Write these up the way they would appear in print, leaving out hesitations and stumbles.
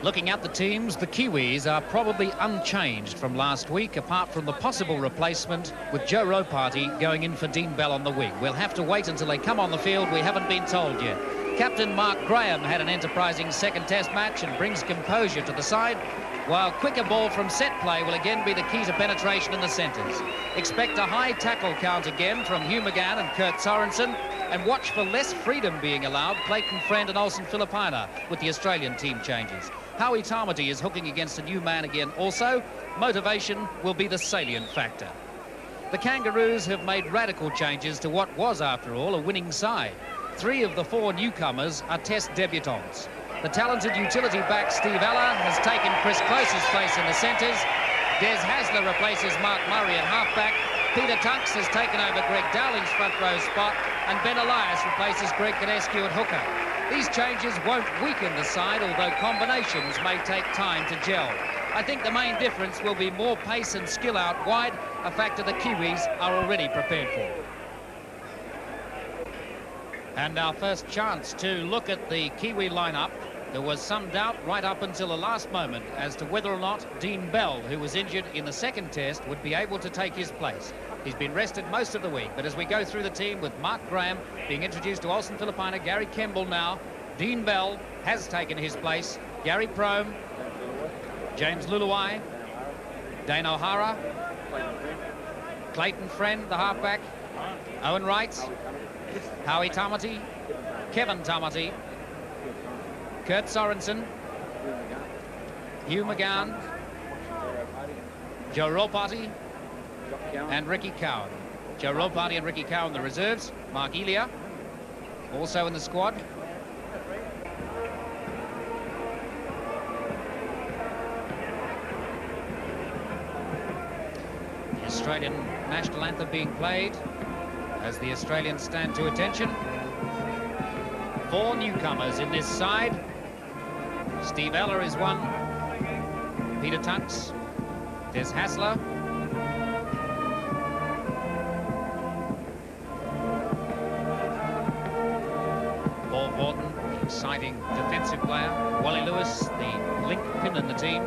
Looking at the teams, the Kiwis are probably unchanged from last week, apart from the possible replacement with Joe Ropati going in for Dean Bell on the wing. We'll have to wait until they come on the field. We haven't been told yet. Captain Mark Graham had an enterprising second test match and brings composure to the side, while quicker ball from set play will again be the key to penetration in the centres. Expect a high tackle count again from Hugh McGann and Kurt Sorensen, and watch for less freedom being allowed, Clayton Friend and Olsen Filipina, with the Australian team changes. Howie Tamati is hooking against a new man again also. Motivation will be the salient factor. The Kangaroos have made radical changes to what was, after all, a winning side. 3 of the 4 newcomers are test debutants. The talented utility back Steve Ella has taken Chris Close's place in the centres. Des Hasler replaces Mark Murray at halfback. Peter Tunks has taken over Greg Dowling's front row spot, and Ben Elias replaces Greg Cadescu at hooker. These changes won't weaken the side, although combinations may take time to gel. I think the main difference will be more pace and skill out wide, a factor the Kiwis are already prepared for. And our first chance to look at the Kiwi lineup. There was some doubt right up until the last moment as to whether or not Dean Bell, who was injured in the second test, would be able to take his place. He's been rested most of the week, but as we go through the team with Mark Graham being introduced to Olsen Filipina, Gary Kemble now, Dean Bell has taken his place, Gary Prome, James Luluai, Dane O'Hara, Clayton Friend, the halfback, Owen Wright, Howie Tamati, Kevin Tamati, Kurt Sorensen, Hugh McGann, Joe Ropati, and Ricky Cowan. Joe Ropati and Ricky Cowan, the reserves. Mark Elia, also in the squad. The Australian national anthem being played as the Australians stand to attention. 4 newcomers in this side. Steve Ella is one. Peter Tunks, Des Hasler, Paul Morton, the exciting defensive player. Wally Lewis, the linchpin in the team.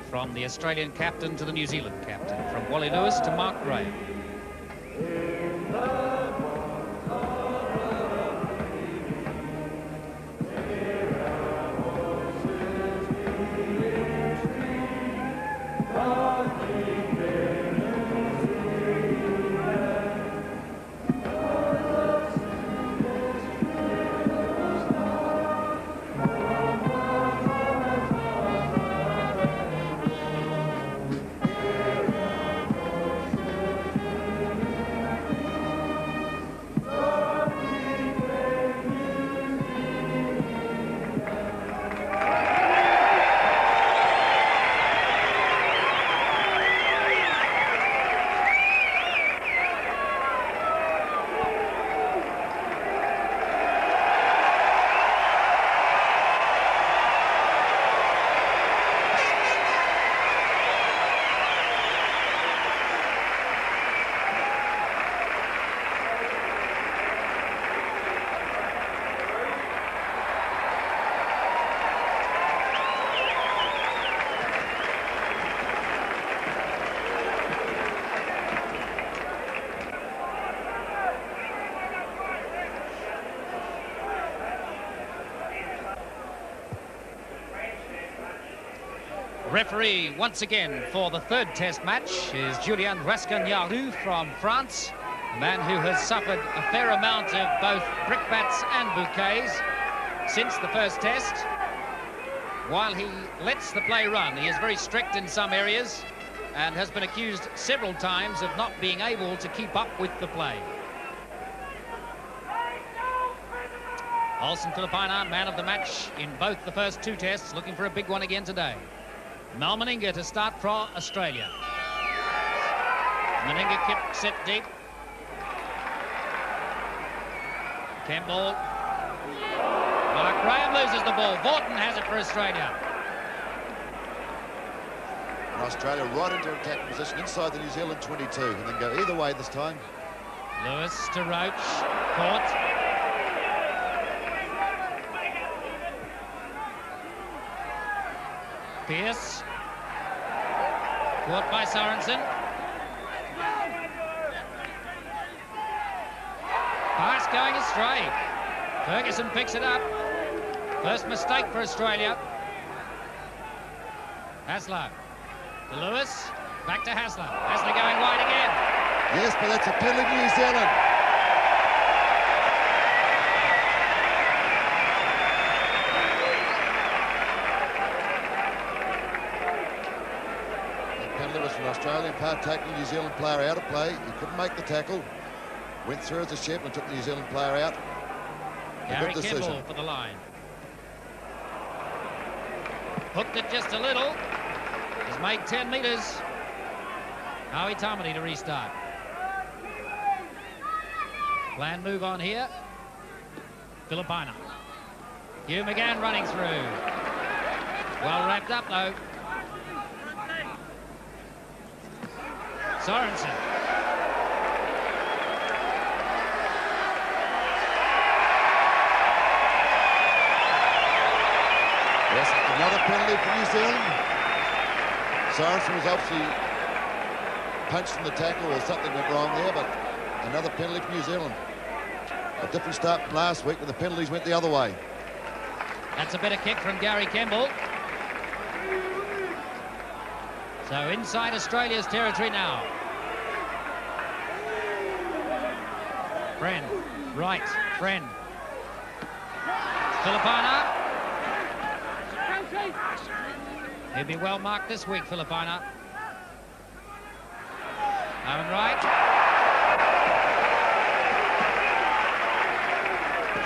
From the Australian captain to the New Zealand captain, from Wally Lewis to Mark Graham. Referee once again for the 3rd test match is Julien Rascagnarou from France, a man who has suffered a fair amount of both brickbats and bouquets since the first test. While he lets the play run, he is very strict in some areas and has been accused several times of not being able to keep up with the play. Olsen Filipina, man of the match in both the first 2 tests, looking for a big one again today. Mal Meninga to start for Australia. Meninga kicks it deep. Campbell. Mark Graham loses the ball. Vaughton has it for Australia. And Australia right into attack position inside the New Zealand 22, and then go either way this time. Lewis to Roach. Caught. Pearce. Caught by Sorensen. Pass going astray. Ferguson picks it up. First mistake for Australia. Hasler to Lewis. Back to Hasler. Hasler going wide again. Yes, but that's a penalty to New Zealand. The penalty was from an Australian part taking the New Zealand player out of play. He couldn't make the tackle. Went through as a chip and took the New Zealand player out. Gary Campbell for the line. Hooked it just a little. He's made 10 metres. Howie Tamati to restart. Planned move on here. Filipina. Hugh McGann running through. Well wrapped up though. Sorensen. Yes, another penalty for New Zealand. Sorensen was obviously punched in the tackle or something went wrong there, but another penalty for New Zealand. A different start from last week when the penalties went the other way. That's a better kick from Gary Campbell. So inside Australia's territory now. Friend, right, Friend. Filipina. He'll be well marked this week, Filipina. Owen Wright.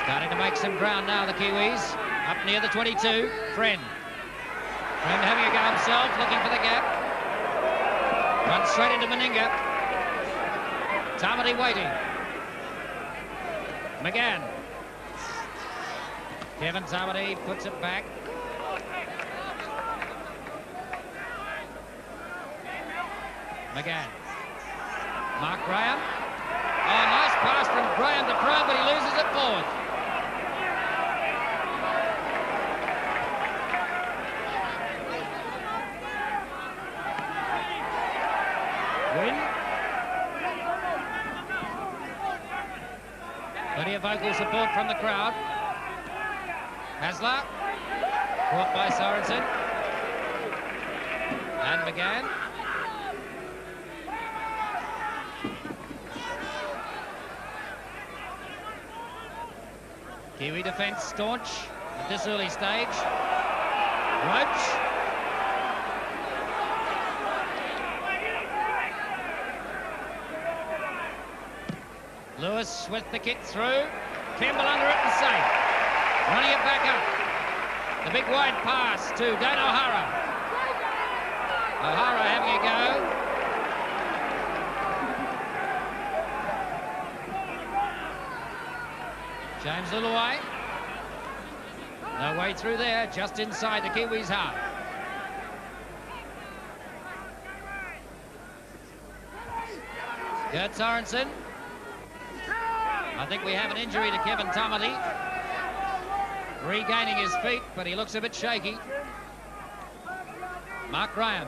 Starting to make some ground now, the Kiwis. Up near the 22, Friend. Friend having a go himself, looking for the gap. Runs straight into Meninga. Tamati waiting. McGann. Kevin Tamati puts it back. McGann. Mark Graham. Oh, nice pass from Graham to Crowe, but he loses it forward. Win. Plenty of vocal support from the crowd. Hasler. Caught by Sorensen. And McGann. Kiwi defence staunch at this early stage. Roach. Lewis with the kick through. Campbell under it and safe. Running it back up. The big wide pass to Dan O'Hara. O'Hara having a go. James Luluai. No way through there, just inside the Kiwis' half. Gert Sorensen. I think we have an injury to Kevin Tamati. Regaining his feet, but he looks a bit shaky. Mark Graham.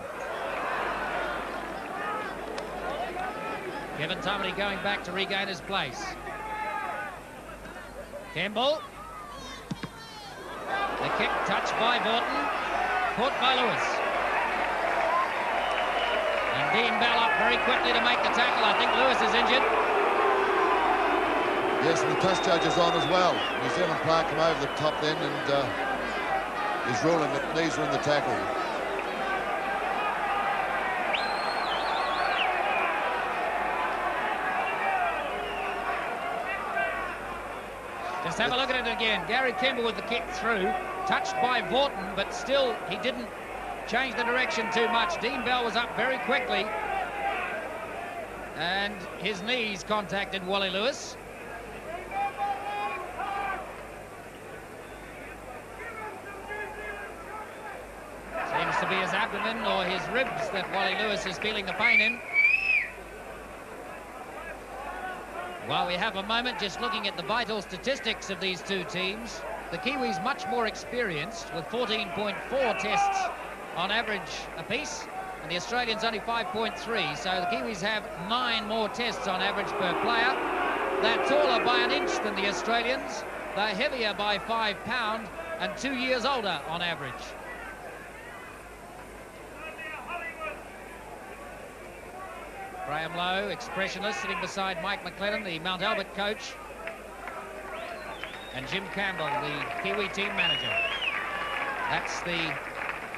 Kevin Tamati going back to regain his place. Campbell. The kick touched by Vaughton. Caught by Lewis. And Dean Bell up very quickly to make the tackle. I think Lewis is injured. Yes, and the touch judge is on as well. New Zealand player come over the top then and he's ruling that knees are in the tackle. Just have a look at it again. Gary Campbell with the kick through, touched by Vaughton, but still he didn't change the direction too much. Dean Bell was up very quickly, and his knees contacted Wally Lewis. be his abdomen or his ribs that Wally Lewis is feeling the pain in. While we have a moment just looking at the vital statistics of these two teams, the Kiwis much more experienced with 14.4 tests on average apiece, and the Australians only 5.3, so the Kiwis have 9 more tests on average per player. They're taller by an inch than the Australians, they're heavier by 5 pounds, and 2 years older on average. Graham Lowe, expressionless, sitting beside Mike McLennan, the Mount Albert coach, and Jim Campbell, the Kiwi team manager. That's the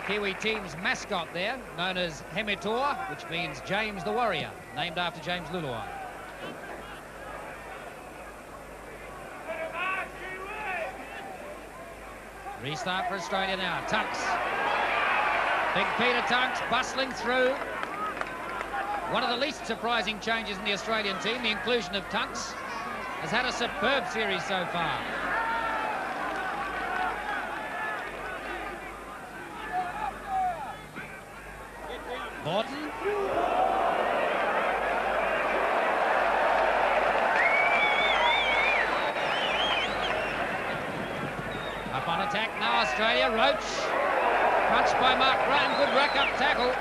Kiwi team's mascot there, known as Hemitor, which means James the Warrior, named after James Luluai. Restart for Australia now. Tunks. Big Peter Tunks bustling through. One of the least surprising changes in the Australian team, the inclusion of Tunks, has had a superb series so far. Morton. Up on attack now, Australia. Roach. Crunched by Mark Graham. Good rack-up tackle.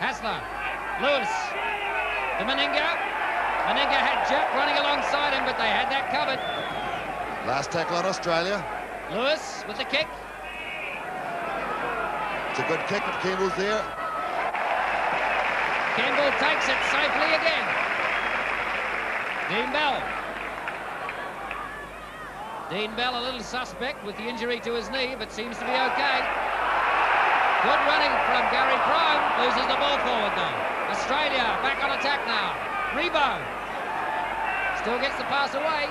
Hasler. Lewis. To Meninga. Meninga had Jack running alongside him, but they had that covered. Last tackle on Australia. Lewis with the kick. It's a good kick if Campbell's there. Campbell takes it safely again. Dean Bell. Dean Bell a little suspect with the injury to his knee, but seems to be okay. Good running from Gary Prime. Loses the ball forward though. Australia back on attack now. Rebo. Still gets the pass away.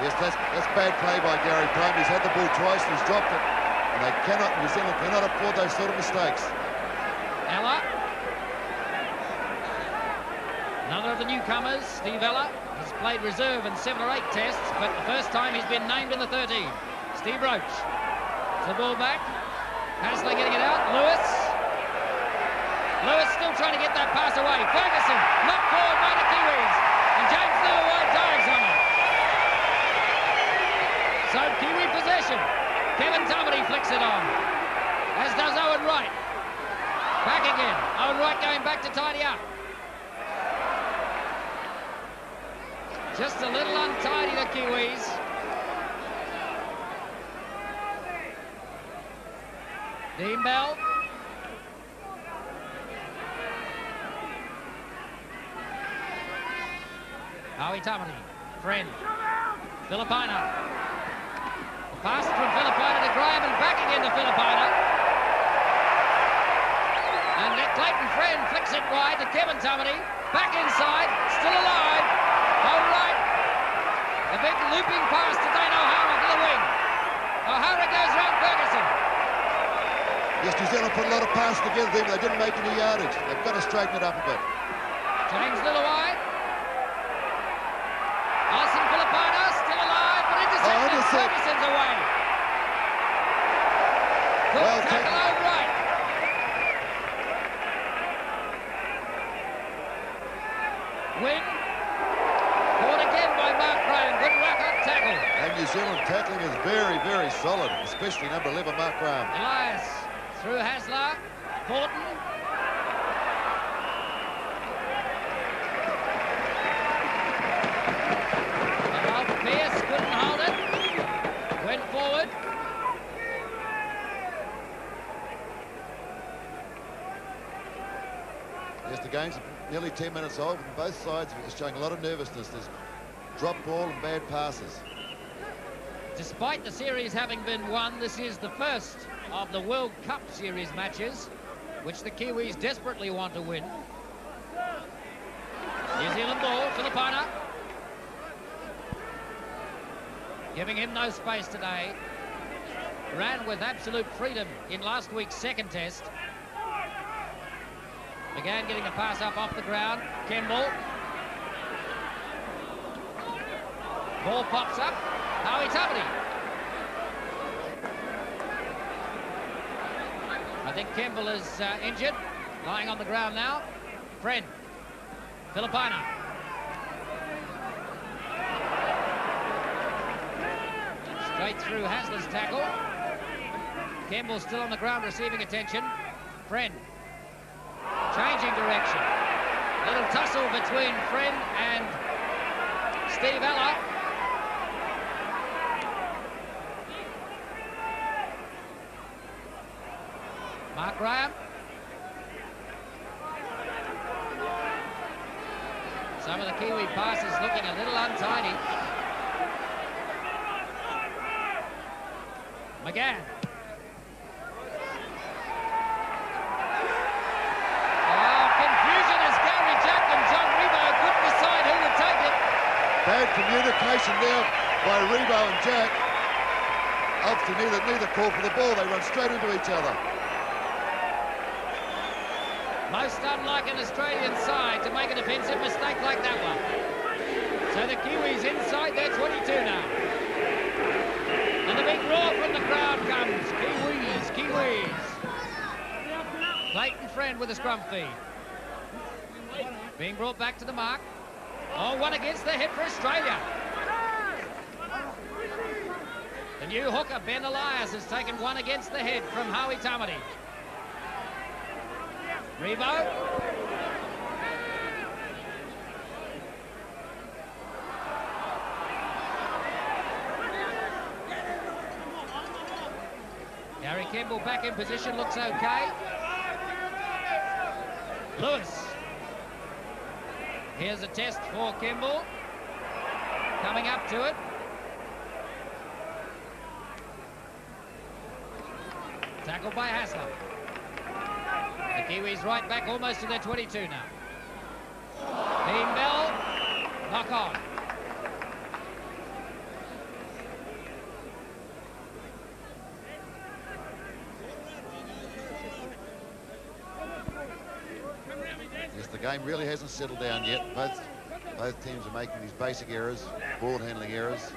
Yes, that's bad play by Gary Prime. He's had the ball twice and he's dropped it. And they cannot, New Zealand cannot afford those sort of mistakes. Ella. Another of the newcomers, Steve Ella, has played reserve in 7 or 8 tests, but the first time he's been named in the 13. Steve Roach. The ball back. Hasler getting it out. Lewis. Lewis still trying to get that pass away. Ferguson knocked forward by the Kiwis. And James Luluai dives on it. So Kiwi possession. Kevin Tumity flicks it on, as does Owen Wright. Back again. Owen Wright going back to tidy up. Just a little untidy, the Kiwis. Dean Bell. Howie Tumity. Friend. Filipina. Pass from Filipina to Graham and back again to Filipina. And Clayton Friend flicks it wide to Kevin Tumity. Back inside, still alive. All right. A big looping pass to Dane O'Hara to the wing. O'Hara goes round Ferguson. Yes, New Zealand put a lot of passes together there, but they didn't make any yardage. They've got to straighten it up a bit. James Luluai. Alison Filipina still alive, but intercepted. Ferguson's away. Good well tackle over right. Win. Caught again by Mark Graham. Good rack-up tackle. And New Zealand tackling is very, very solid, especially number 11, Mark Graham. Elias through Hasler. Horton. Pierce couldn't hold it. Went forward. Yes, the game's nearly 10 minutes old, and both sides are showing a lot of nervousness. There's drop ball and bad passes. Despite the series having been won, this is the first of the World Cup Series matches, which the Kiwis desperately want to win. New Zealand ball, Filipina. Giving him no space today. Ran with absolute freedom in last week's second test. Began getting a pass up off the ground. Kemble. Ball pops up. Howie Tumity. I think Kemble is injured, lying on the ground now. Friend, Filipina. Straight through Hasler's tackle. Kemble still on the ground receiving attention. Friend, changing direction. Little tussle between Friend and Steve Ella. Mark Graham. Some of the Kiwi passes looking a little untidy. McGann. Oh, confusion as Gary Jack and John Rebo couldn't decide who would take it. Bad communication there by Rebo and Jack. Obviously neither call for the ball. They run straight into each other. Most unlike an Australian side to make a defensive mistake like that one. So the Kiwis inside their 22 now. And the big roar from the crowd comes. Kiwis, Kiwis. Clayton Friend with a scrum feed. Being brought back to the mark. Oh, one against the head for Australia. The new hooker, Ben Elias, has taken one against the head from Howie Tamati. Rebo. Gary Kemble back in position, looks okay. Lewis. Here's a test for Kemble. Coming up to it. Tackled by Hasler. The Kiwis right back almost to their 22 now. Dean Bell, knock on. Yes, the game really hasn't settled down yet. Both teams are making these basic errors, ball handling errors,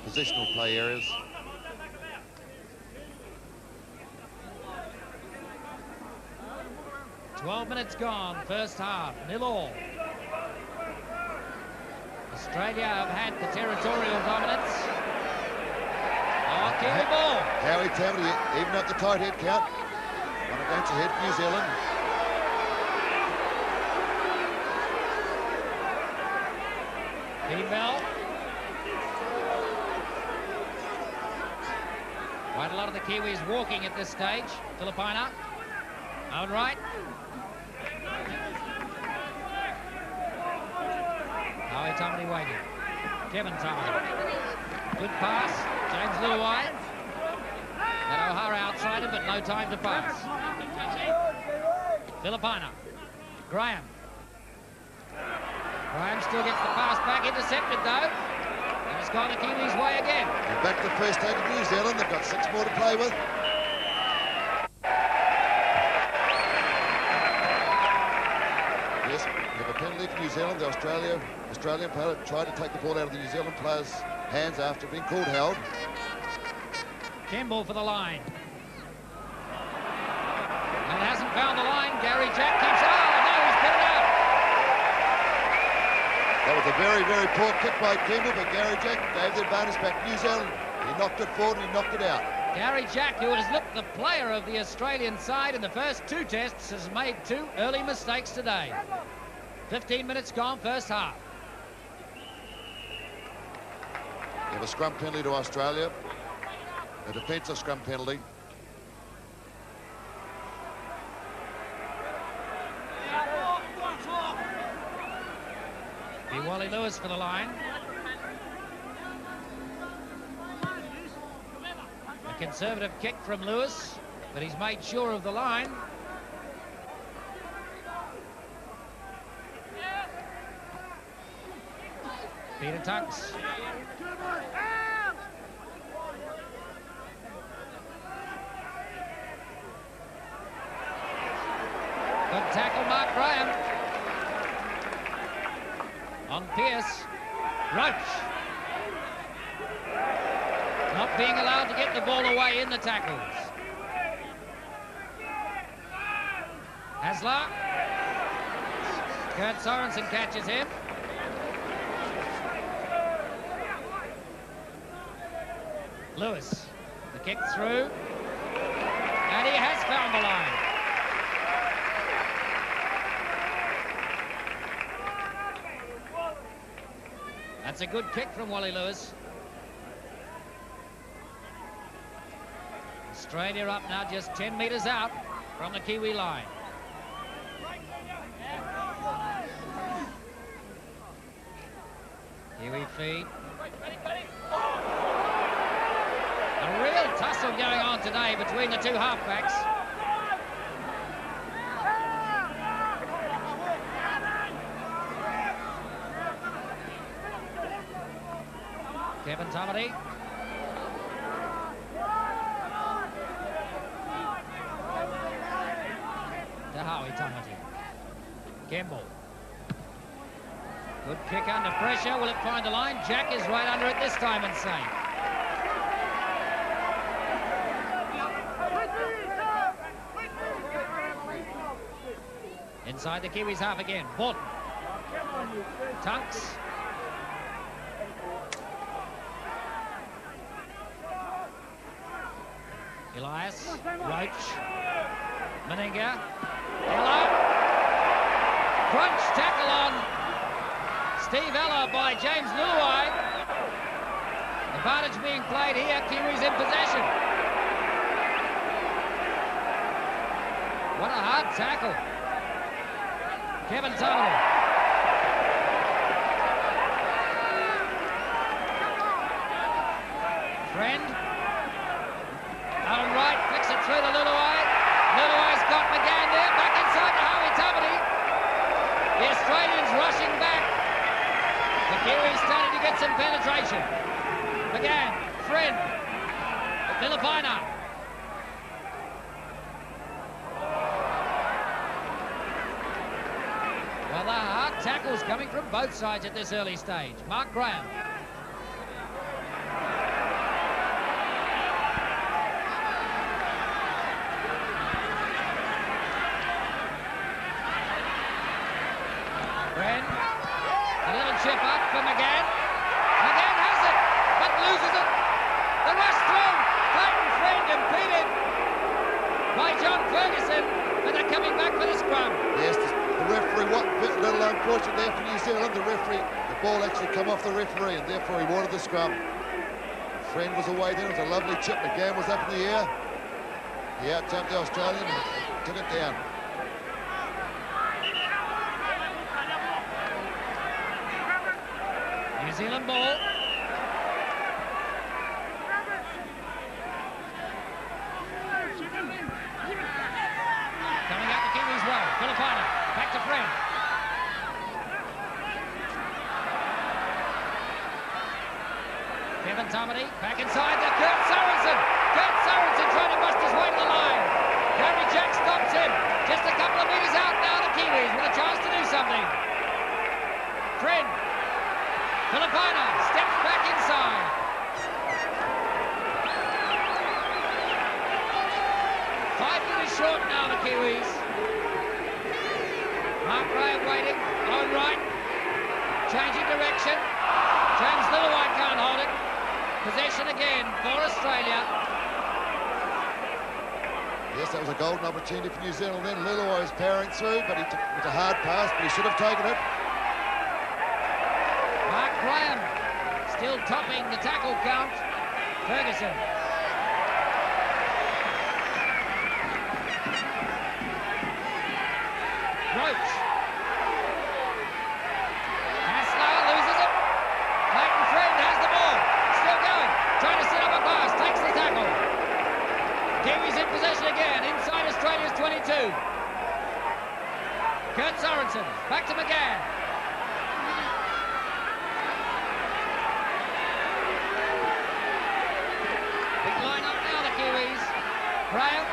positional play errors. Twelve minutes gone, first half, 0-0. Australia have had the territorial dominance. Oh, Kiwi ball. Howie Tamati, even up the tight head count. One against the head for New Zealand. Dean Bell. Quite a lot of the Kiwis walking at this stage. Filipina. Owen Wright. Howie Tamati waiting. Kevin Tamati. Good pass. James Luai. That O'Hara outside him, but no time to pass. Filipina. Graham. Graham still gets the pass back. Intercepted, though. And it's gone the Kiwis' way again. And back to the first take of New Zealand. They've got 6 more to play with. Yes, we have a penalty for New Zealand. The Australian player tried to take the ball out of the New Zealand player's hands after being called held. Kemble for the line. And it hasn't found the line. Gary Jack keeps... Oh, no, he's put it out. That was a very, very poor kick by Kemble, but Gary Jack gave the advantage back to New Zealand. He knocked it forward and he knocked it out. Gary Jack, who has looked the player of the Australian side in the first 2 tests, has made 2 early mistakes today. 15 minutes gone, first half. They have a scrum penalty to Australia. A defensive scrum penalty. Be Wally Lewis for the line. A conservative kick from Lewis, but he's made sure of the line. Peter Tunks. Good tackle, Mark Graham. On Pearce. Roach. Not being allowed to get the ball away in the tackles. Hasler. Kurt Sorensen catches him. Lewis, the kick through. And he has found the line. That's a good kick from Wally Lewis. Australia up now just 10 metres out from the Kiwi line. Kiwi feed. A real tussle going on today between the two halfbacks. Kevin Tumity. To Howie Tumity. Kemble. Good kick under pressure. Will it find the line? Jack is right under it this time and safe. Inside the Kiwis half again. Borton. Tunks. Elias. Roach. Meninga. Ella. Crunch tackle on Steve Ella by James Luluai. Advantage being played here. Kiwis in possession. What a hard tackle. Kevin Tumity. Friend. On right, flicks it through to Luluai. Luluai's got McGann there. Back inside to Howie Tumity. The Australians rushing back. The Kiwis starting to get some penetration. McGann, Friend, Filipina. Well, the hard tackles coming from both sides at this early stage. Mark Graham. Friend. A little chip up for McGann. McGann has it, but loses it. The rush through. Clayton Friend impeded by John Ferguson, and they're coming back for the scrum. Yes, the referee, what a little unfortunate there for New Zealand. The ball actually come off the referee, and therefore he wanted the scrum. Friend was away then. It was a lovely chip. McGann was up in the air. He out-jumped the Australian and took it down. New Zealand ball. Coming out the Kiwis' way. Filipina. Back to Friend. Kevin Tumity. Back inside to Kurt Sorensen. Kurt Sorensen trying to bust his way to the line. Gary Jack stops him. Just a couple of metres out now, the Kiwis with a chance to do something. Friend. Filipina steps back inside. Five minutes short now, the Kiwis. Mark Graham waiting, on right. Changing direction. James Luluai can't hold it. Possession again for Australia. Yes, that was a golden opportunity for New Zealand then. Luluai was powering through, but it was a hard pass, but he should have taken it. Mark Graham still topping the tackle count. Ferguson. Roach. Hasler loses it. Clayton Friend has the ball. Still going. Trying to set up a pass. Takes the tackle. Kiwis in possession again. Inside Australia's 22. Kurt Sorensen. Back to McGann. Big line up now, the Kiwis. Graham.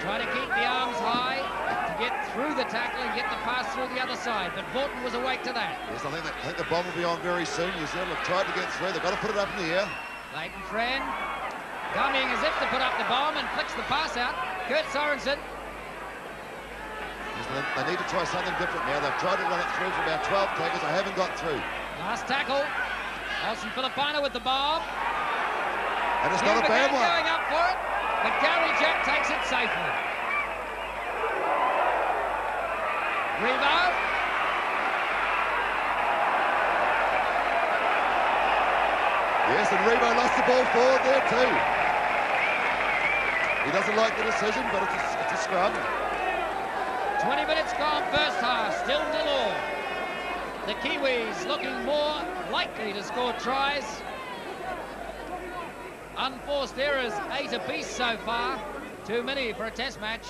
Trying to keep the arms high to get through the tackle and get the pass through the other side, but Borton was awake to that. Yes, I think the bomb will be on very soon. New Zealand have tried to get through. They've got to put it up in the air. Clayton Friend, dummying as if to put up the bomb and flicks the pass out. Kurt Sorensen. They need to try something different now. They've tried to run it through for about 12 tackles. They haven't got through. Last tackle. Olsen Filipino with the bomb. And it's not a bad one. Going up for it, but Gary Jack takes it safely. Revo. Yes, and Revo lost the ball forward there too. He doesn't like the decision, but it's a scrum. 20 minutes gone, first half, still 0-0. The Kiwis looking more likely to score tries. Unforced errors, 8 apiece so far. Too many for a test match.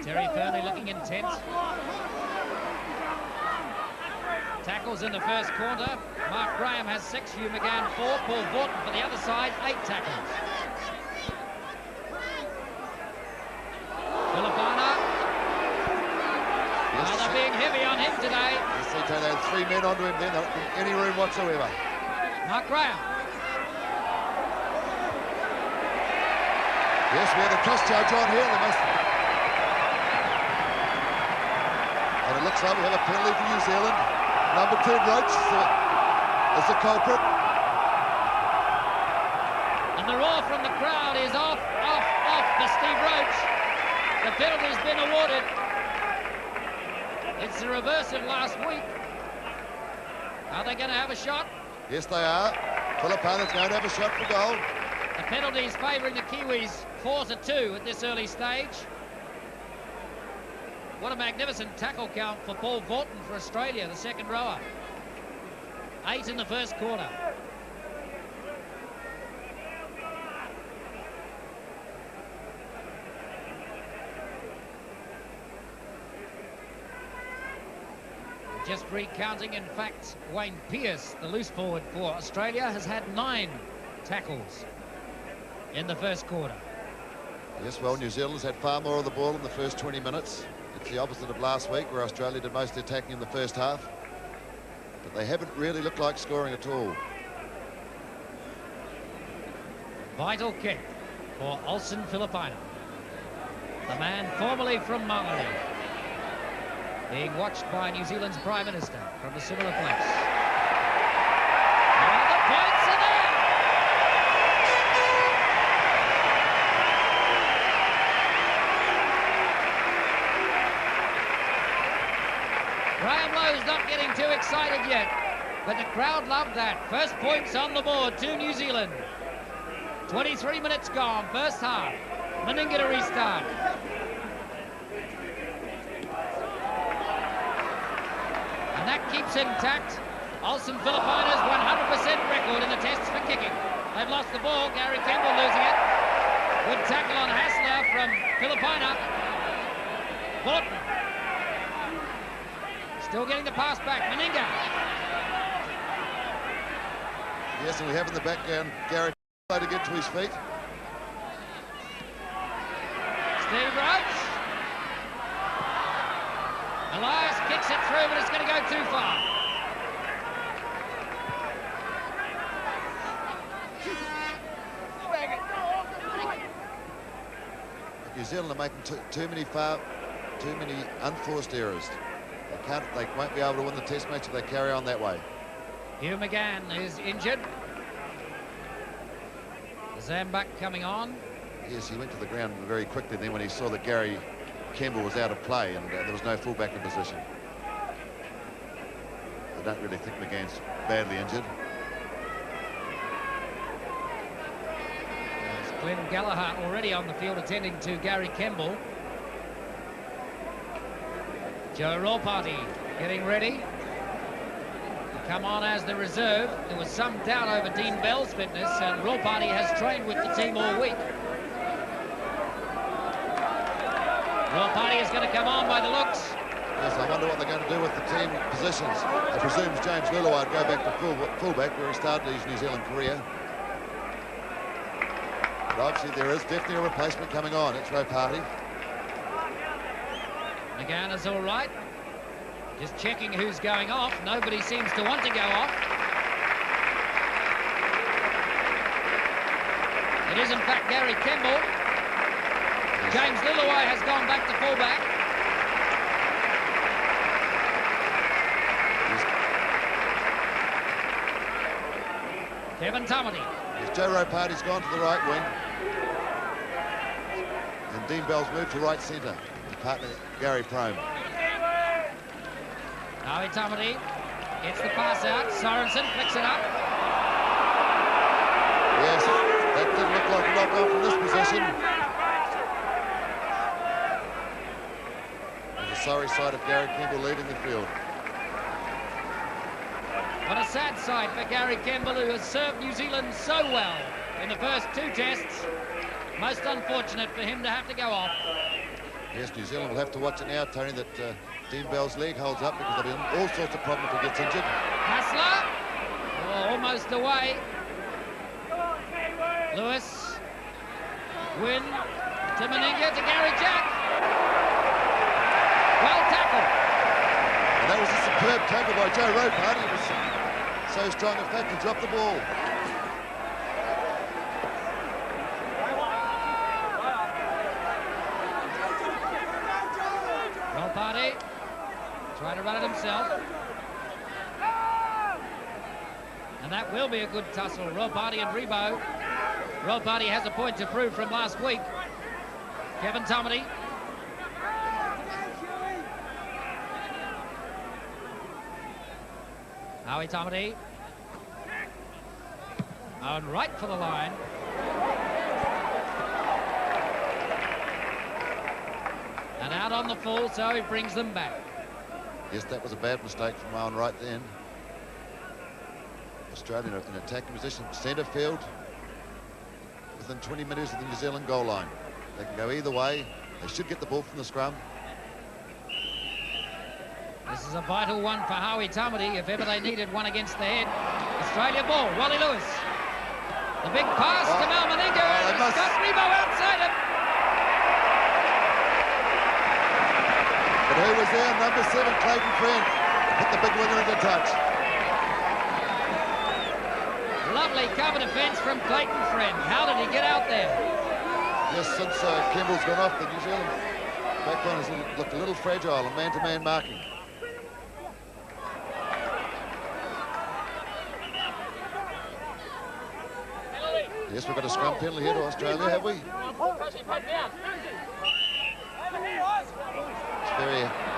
Terry Fernley looking intent. Tackles in the first quarter. Mark Graham has 6, Hugh McGann 4, Paul Vaughton for the other side, 8 tackles. Filipina. Yes, They're being heavy on him today. Yes, they had 3 men onto him then. There wasn't any room whatsoever. Mark Graham. Yes, we have a cross charge on here. They must. And it looks like we have a penalty for New Zealand. Number 10, Roach, is the culprit. And the roar from the crowd is off for Steve Roach. The penalty's been awarded. It's the reverse of last week. Are they going to have a shot? Yes, they are. Filipina's going to have a shot for goal. The penalty's favouring the Kiwis 4-2 at this early stage. What a magnificent tackle count for Paul Vaughton for Australia, the second rower. 8 in the first quarter. Just recounting, in fact, Wayne Pearce, the loose forward for Australia, has had 9 tackles in the first quarter. Yes, well, New Zealand's had far more of the ball in the first 20 minutes. It's the opposite of last week, where Australia did most of the attacking in the first half. But they haven't really looked like scoring at all. Vital kick for Olsen Filipino, the man formerly from Maori, being watched by New Zealand's Prime Minister from a similar place. And the points are there! Graham Lowe's not getting too excited yet, but the crowd loved that. First points on the board to New Zealand. 23 minutes gone, first half. Meninga to restart. And that keeps intact Olsen Filipino's 100% record in the tests for kicking. They've lost the ball, Gary Campbell losing it. Good tackle on Hassler from Filipina. Vaughton. Still getting the pass back, Meninga. Yes, and we have in the background Gary to get to his feet. Steve Roach. Elias kicks it through, but it's going to go too far. New Zealand are making too many unforced errors. They won't be able to win the test match if they carry on that way. Hugh McGann is injured. Zambuk coming on. Yes, he went to the ground very quickly then when he saw that Gary Campbell was out of play and there was no fullback in position. I don't really think McGann's badly injured. There's Glenn Gallagher already on the field attending to Gary Campbell. Joe Rawparty getting ready to come on as the reserve. There was some doubt over Dean Bell's fitness, and Rawparty has trained with the team all week. Rawparty is going to come on by the looks. Yes, I wonder what they're going to do with the team positions. I presume James Lillard would go back to fullback where he started his New Zealand career. But obviously there is definitely a replacement coming on. It's Rawparty. McGann is all right. Just checking who's going off. Nobody seems to want to go off. It is, in fact, Gary Kemble. James Lillaway has gone back to fullback. Kevin Tumity. Joe Ropati's gone to the right wing. And Dean Bell's moved to right centre. His partner, Gary Prome. Howie Tumity gets the pass out. Sorensen flicks it up. Yes, that didn't look like a knock-on from this position. And the sorry sight of Gary Kemble leaving the field. What a sad sight for Gary Kemble, who has served New Zealand so well in the first 2 tests. Most unfortunate for him to have to go off. Yes, New Zealand will have to watch it now, Tony, that Dean Bell's leg holds up, because there'll be all sorts of problems if he gets injured. Hassler, almost away. Lewis, Wynn, to Meninga, to Gary Jack. Well tackled. And that was a superb tackle by Joe Ropati. He was so strong, in fact, he dropped the ball. Ropati trying to run it himself. And that will be a good tussle. Ropati and Rebo. Ropati has a point to prove from last week. Kevin Tumity. Howie Tumity. And right for the line. And out on the full, so he brings them back. Yes, that was a bad mistake from Owen right then. Australia in attacking position, centre field, within 20 metres of the New Zealand goal line. They can go either way. They should get the ball from the scrum. This is a vital one for Howie Tumity, if ever they needed one against the head. Australia ball, Wally Lewis. The big pass to Mal Meninga, and he's got Rebo outside him. But who was there? Number 7, Clayton Friend. Put the big winger into touch. Lovely cover defence from Clayton Friend. How did he get out there? Yes, since Kemble's gone off, the New Zealand backline has looked a little fragile on man-to-man marking. Yes, we've got a scrum penalty here to Australia, have we? It's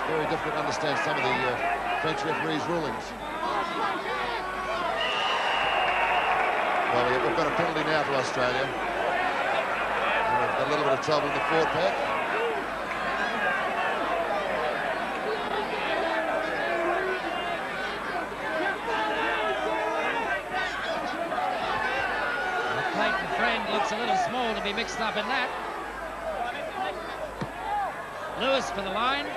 very difficult to understand some of the French referees' rulings. Well, we've got a penalty now to Australia. And we've got a little bit of trouble in the forward pack. Clayton Friend looks a little small to be mixed up in that. Lewis for the line.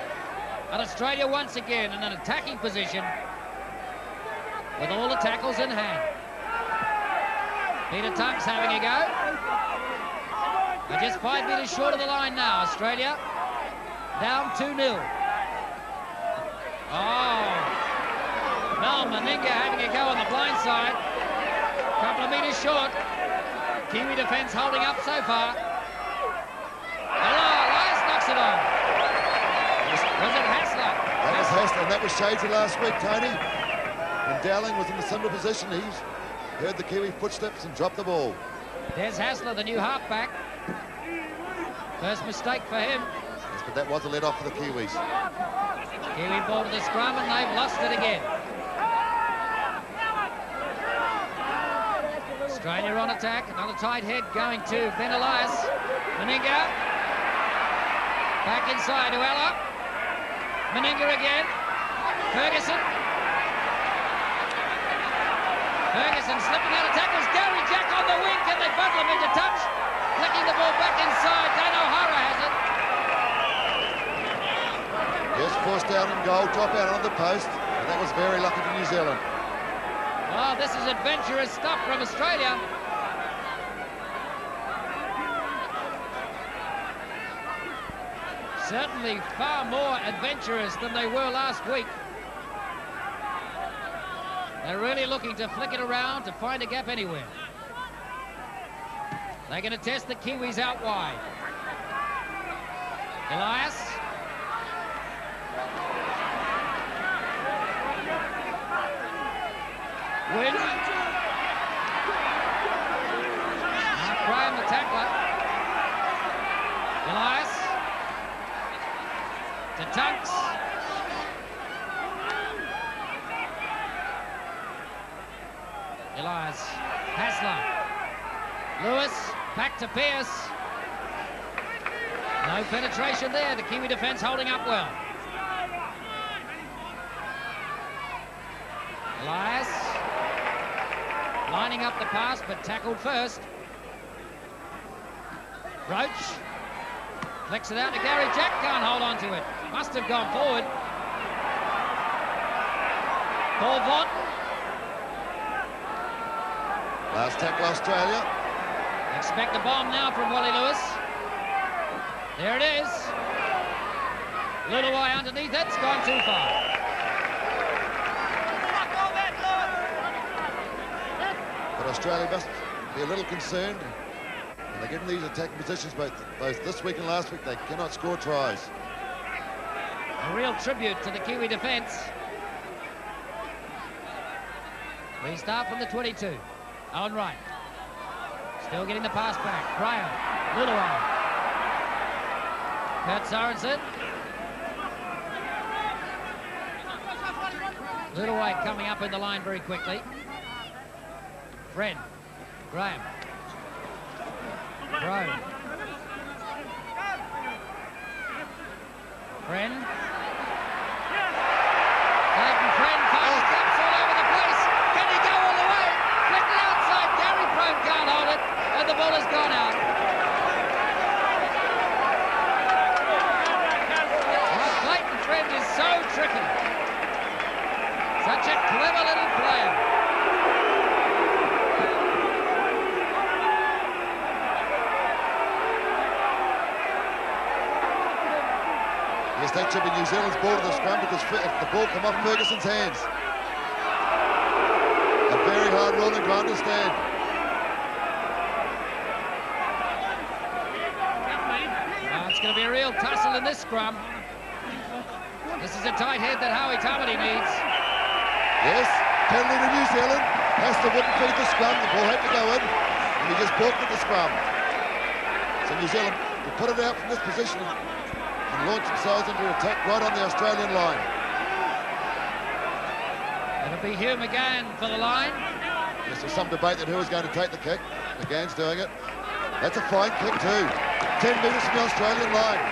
And Australia once again in an attacking position with all the tackles in hand. Peter Tunk's having a go. They're just 5 metres short of the line now, Australia. Down 2-0. Oh. Mal Meninga having a go on the blind side. Couple of metres short. Kiwi defence holding up so far. Elias knocks it on. Was it Hassler? That was Hassler, and that was shady last week, Tony. When Dowling was in a similar position, he's heard the Kiwi footsteps and dropped the ball. There's Hassler, the new halfback. First mistake for him. Yes, but that was a let-off for the Kiwis. Kiwi ball to the scrum, and they've lost it again. Australia on attack. Another tight head going to Ben Elias. Meninga. Back inside to Ella. Meninga again. Ferguson. Ferguson slipping out of tackles. Gary Jack on the wing. Can they bundle him into touch? Flicking the ball back inside. Dane O'Hara has it. Yes, forced down in goal. Drop out on the post. And that was very lucky for New Zealand. Oh, this is adventurous stuff from Australia. Certainly far more adventurous than they were last week. They're really looking to flick it around to find a gap anywhere. They're going to test the Kiwis out wide. Elias. Win. Mark Graham, the tackler. Elias. To Tunks. Elias. Hasler. Lewis. Back to Pearce. No penetration there. The Kiwi defence holding up well. Elias. Lining up the pass, but tackled first. Roach. Flicks it out to Gary. Jack can't hold on to it. Must have gone forward. Paul Vaught. Last tackle, Australia. Expect a bomb now from Wally Lewis. There it is. Little way underneath it. It's gone too far. But Australia must be a little concerned. When they get in these attacking positions, both this week and last week, they cannot score tries. A real tribute to the Kiwi defence. We start from the 22. Owen Wright. Still getting the pass back. Graham. Littleway. Kurt Sorensen. Littleway coming up in the line very quickly. Friend. Graham. Brown. Friend. Clayton Friend finds gaps all over the place. Can he go all the way? Quickly outside. Gary Prone can't hold it, and the ball has gone out. Oh, Clayton Friend is so tricky. Such a clever little player. Yes, that should be New Zealand's ball to the scrum because the ball come off Ferguson's hands. A very hard ruling to understand. It's going to be a real tussle in this scrum. This is a tight head that Howie Tamati needs. Yes, penalty to New Zealand. Hester wouldn't feed the scrum. The ball had to go in, and he just balked at the scrum. So New Zealand will put it out from this position and launch themselves into attack right on the Australian line. It'll be Hugh McGann for the line. Yes, there's some debate that who is going to take the kick. McGann's doing it. That's a fine kick too. 10 metres from the Australian line.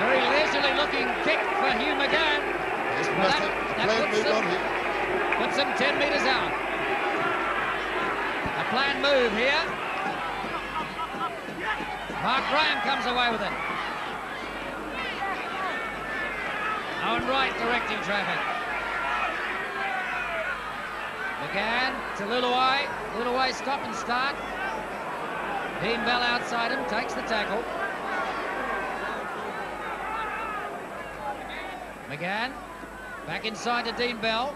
Very leisurely looking kick for Hugh McGann. Yes, we must have the plan moved on here. Puts him 10 metres out. A planned move here. Mark Graham comes away with it. Owen Wright directing traffic. McGann to Littleway. Littleway stop and start. Dean Bell outside him, takes the tackle. McGann back inside to Dean Bell.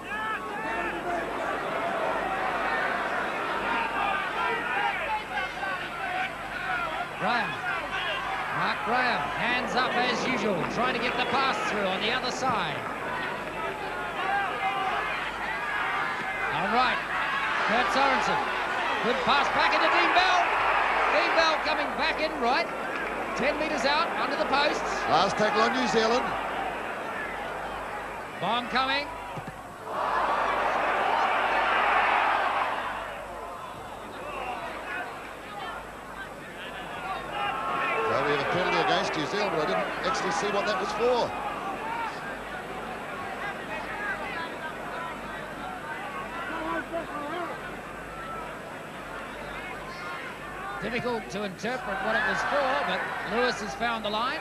Graham. Mark Graham, hands up as usual, trying to get the pass through on the other side. All right, Kurt Sorensen. Good pass back into Dean Bell. Dean Bell coming back in right. 10 metres out, under the posts. Last tackle on New Zealand. Bong coming. We have a penalty against New Zealand, but I didn't actually see what that was for. Difficult to interpret what it was for, but Lewis has found the line.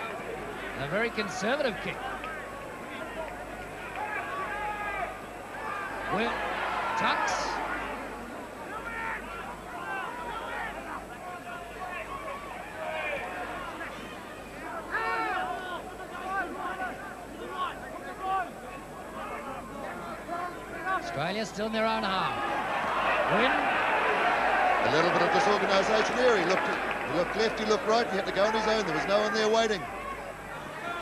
A very conservative kick. Will Tunks. Australia still in their own half. Win. A little bit of disorganisation here. He looked left, he looked right, he had to go on his own. There was no one there waiting.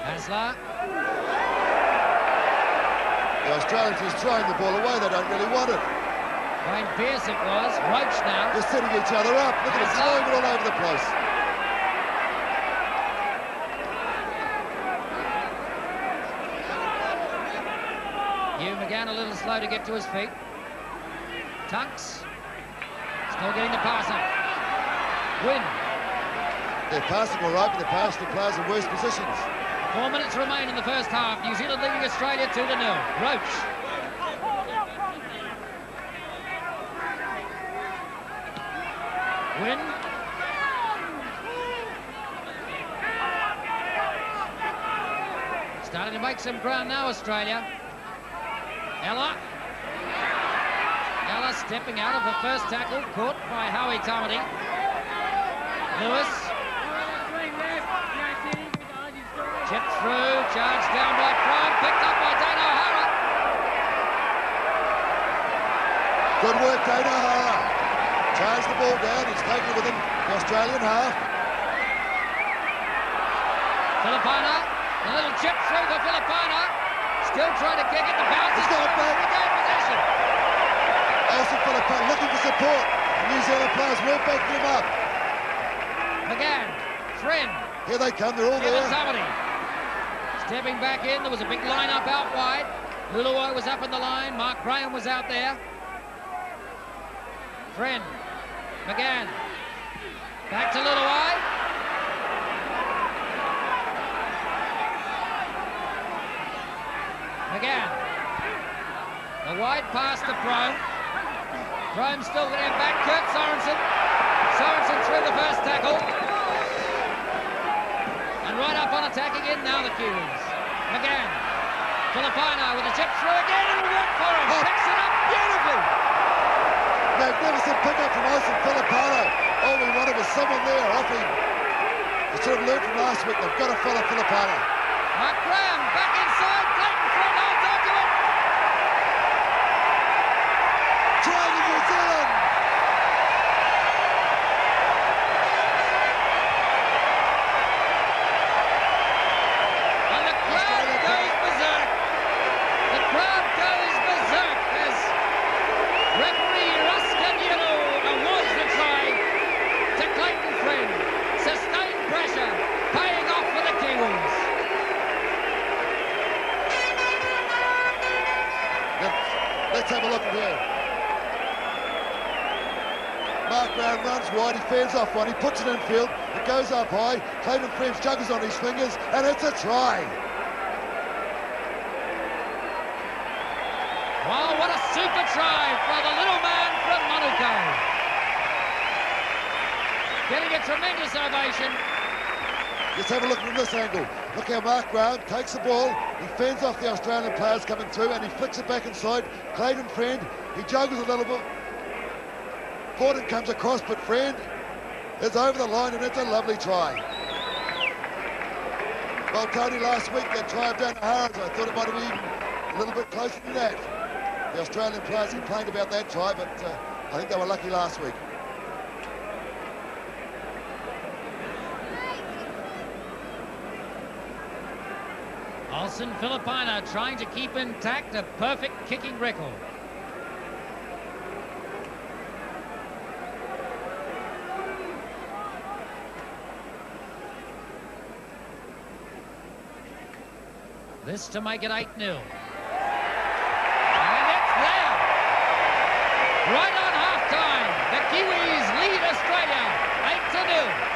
Hasler. The Australians just throwing the ball away. They don't really want it. Wayne Pearce it was. Roach now. They're setting each other up. Look at it, throwing it all over the place. Hugh McGann a little slow to get to his feet. Tunks. Still getting the pass up. Win. They're passing all right, but they're passing the players in worse positions. 4 minutes remain in the first half. New Zealand leading Australia 2-0. Roach. Win. Starting to make some ground now, Australia. Ella. Ella stepping out of the first tackle, caught by Howie Tamati. Lewis. Chipped through, charged down by Prime, picked up by Dana O'Hara. Good work, Dana O'Hara. Charged the ball down, he's taken it within the Australian half. Filipina, a little chip through for Filipina. Still trying to kick it, the bounce is got it back. Regain possession. Also Filipina looking for support. The New Zealand players weren't backing him up. McGann, Friend. Here they come, they're all there. Tamati. Stepping back in, there was a big line-up out wide. Luluo was up in the line, Mark Graham was out there. Friend, McGann, back to Luluo. McGann, the wide pass to Prome. Prome still getting back, Kurt Sorensen. Sorensen through the first tackle. And right up on attack again now, the Kiwis. McGann. Filipino with a chip through again. It'll work for him. Picks it up beautifully. Magnificent pick-up from Olsen Filipino. All we wanted was someone there offering. They should have learned from last week. They've got to follow Filipino. Mark Graham back inside. Clayton Friend holds on to it. Trying in New Zealand. Let's have a look here. Mark Brown runs wide, he fans off one, he puts it in field, it goes up high, Clayton Friends juggles on his fingers, and it's a try. Wow, what a super try for the little man from Manukau. Getting a tremendous ovation. Let's have a look from this angle. Look how Mark Brown takes the ball, he fends off the Australian players coming through, and he flicks it back inside. Clayton Friend, he juggles a little bit. Forden comes across, but Friend is over the line, and it's a lovely try. Well, Tony, last week that try of Dan O'Hara's, I thought it might have been a little bit closer than that. The Australian players complained about that try, but I think they were lucky last week. Olsen Filipino trying to keep intact a perfect kicking record. This to make it 8-0. And it's there. Right on half-time. The Kiwis lead Australia 8-0.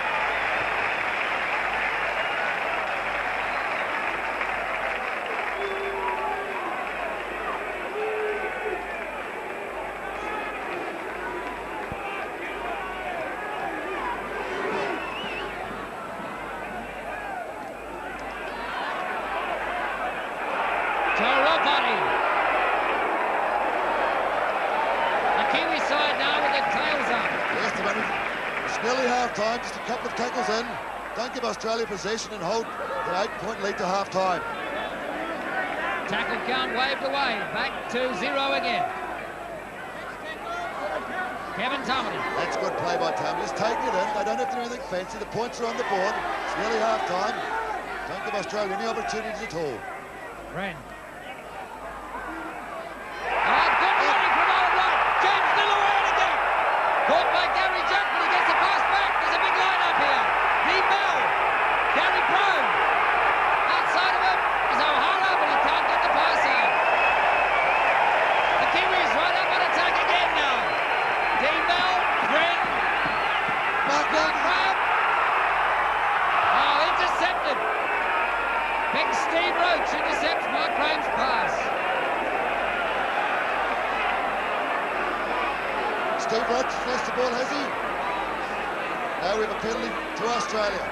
Nearly half-time, just a couple of tackles in. Don't give Australia possession and hold the 8-point lead to half-time. Tackle count waved away, back to 0 again. Kevin Tomlin. That's good play by Tom. Just taking it in. They don't have to do anything fancy. The points are on the board. It's nearly half-time. Don't give Australia any opportunities at all. Wren. Good running from Old Right. James Dillaway in again. Caught by Gary Jack, but he gets the pass back. There's a big line-up here. Dean Bell. Gary Prone. Outside of him is O'Hara, but he can't get the pass out. The Kiwis right up on attack again now. Dean Bell, Wren. Mark Crabb. Oh, intercepted. Big Steve Roach intercepts Mark Crabb's pass. Steve Roach has lost the ball, has he? Now we have a penalty to Australia.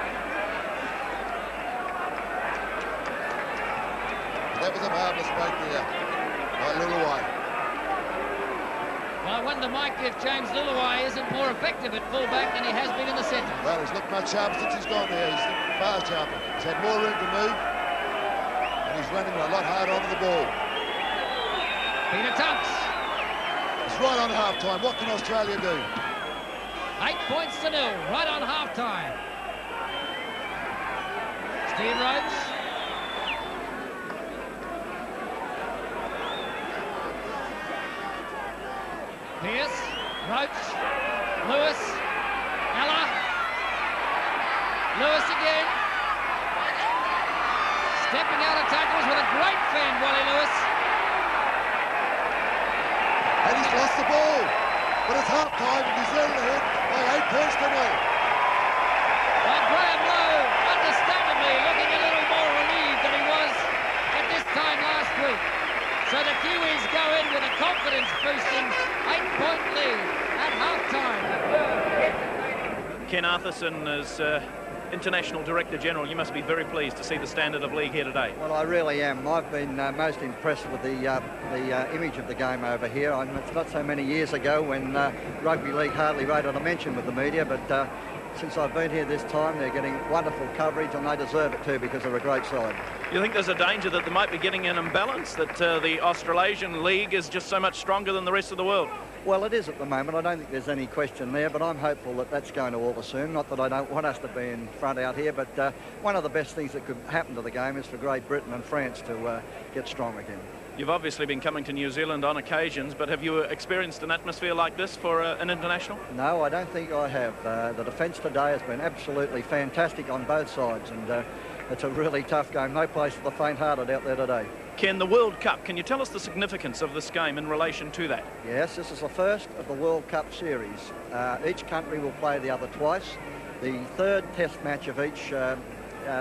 That was a marvellous break there by Luluwai. Well, I wonder, Mike, if James Lillaway isn't more effective at fullback than he has been in the centre. Well, he's looked much sharper since he's gone there. He's looked far sharper. He's had more room to move, and he's running a lot harder onto the ball. Peter Tunks. It's right on half-time. What can Australia do? 8 points to 0, right on half-time. Steve Roach. Pearce, Roach, Lewis, Ella, Lewis again. Stepping out of tackles with a great fend, Wally Lewis. And he's lost the ball. But it's half-time and New Zealand ahead by 8 points to 0. Well, Graham Lowe, understandably, looking a little more relieved than he was at this time last week. So the Kiwis go in with a confidence-boosting 8-point lead at half-time. Ken Arthurson is International Director General. You must be very pleased to see the standard of league here today. Well, I really am. I've been most impressed with the image of the game over here. It's not so many years ago when rugby league hardly rated a mention with the media, but since I've been here this time, they're getting wonderful coverage, and they deserve it too because they're a great side. You think there's a danger that they might be getting an imbalance, that the Australasian league is just so much stronger than the rest of the world? Well, it is at the moment. I don't think there's any question there, but I'm hopeful that that's going to alter soon. Not that I don't want us to be in front out here, but one of the best things that could happen to the game is for Great Britain and France to get strong again. You've obviously been coming to New Zealand on occasions, but have you experienced an atmosphere like this for an international? No, I don't think I have. The defence today has been absolutely fantastic on both sides, and it's a really tough game. No place for the faint-hearted out there today. Ken, the World Cup, can you tell us the significance of this game in relation to that? Yes, this is the first of the World Cup series. Each country will play the other twice. The third test match of each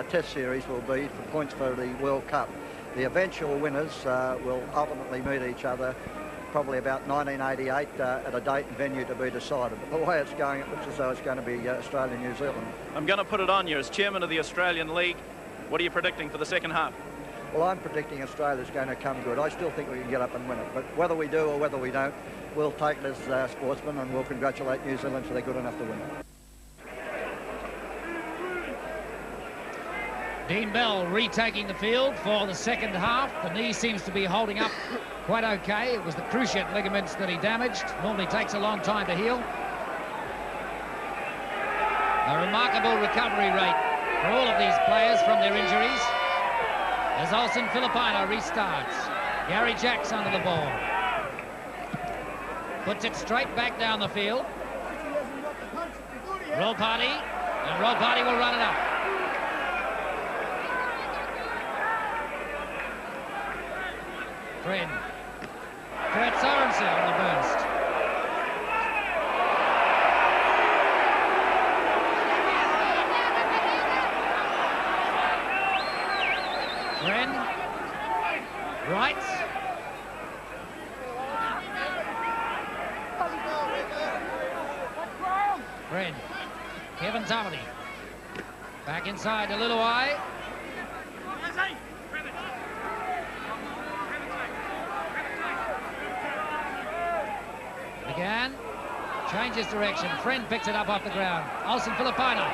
test series will be for points for the World Cup. The eventual winners will ultimately meet each other probably about 1988 at a date and venue to be decided. But the way it's going, it looks as though it's going to be Australia-New Zealand. I'm going to put it on you as chairman of the Australian League. What are you predicting for the second half? Well, I'm predicting Australia's going to come good. I still think we can get up and win it. But whether we do or whether we don't, we'll take it as sportsmen, and we'll congratulate New Zealand for they're good enough to win it. Dean Bell retaking the field for the second half. The knee seems to be holding up quite okay. It was the cruciate ligaments that he damaged. Normally takes a long time to heal. A remarkable recovery rate for all of these players from their injuries. As Olsen Filipino restarts. Gary Jacks under the ball. Puts it straight back down the field. Roll party, and Roll Party will run it up. Friend. Kurt Sorensen on the burst. Friend. Right. Friend. Kevin Tomlin. Back inside to Luluwai. Again, changes direction. Friend picks it up off the ground. Olsen Filipino.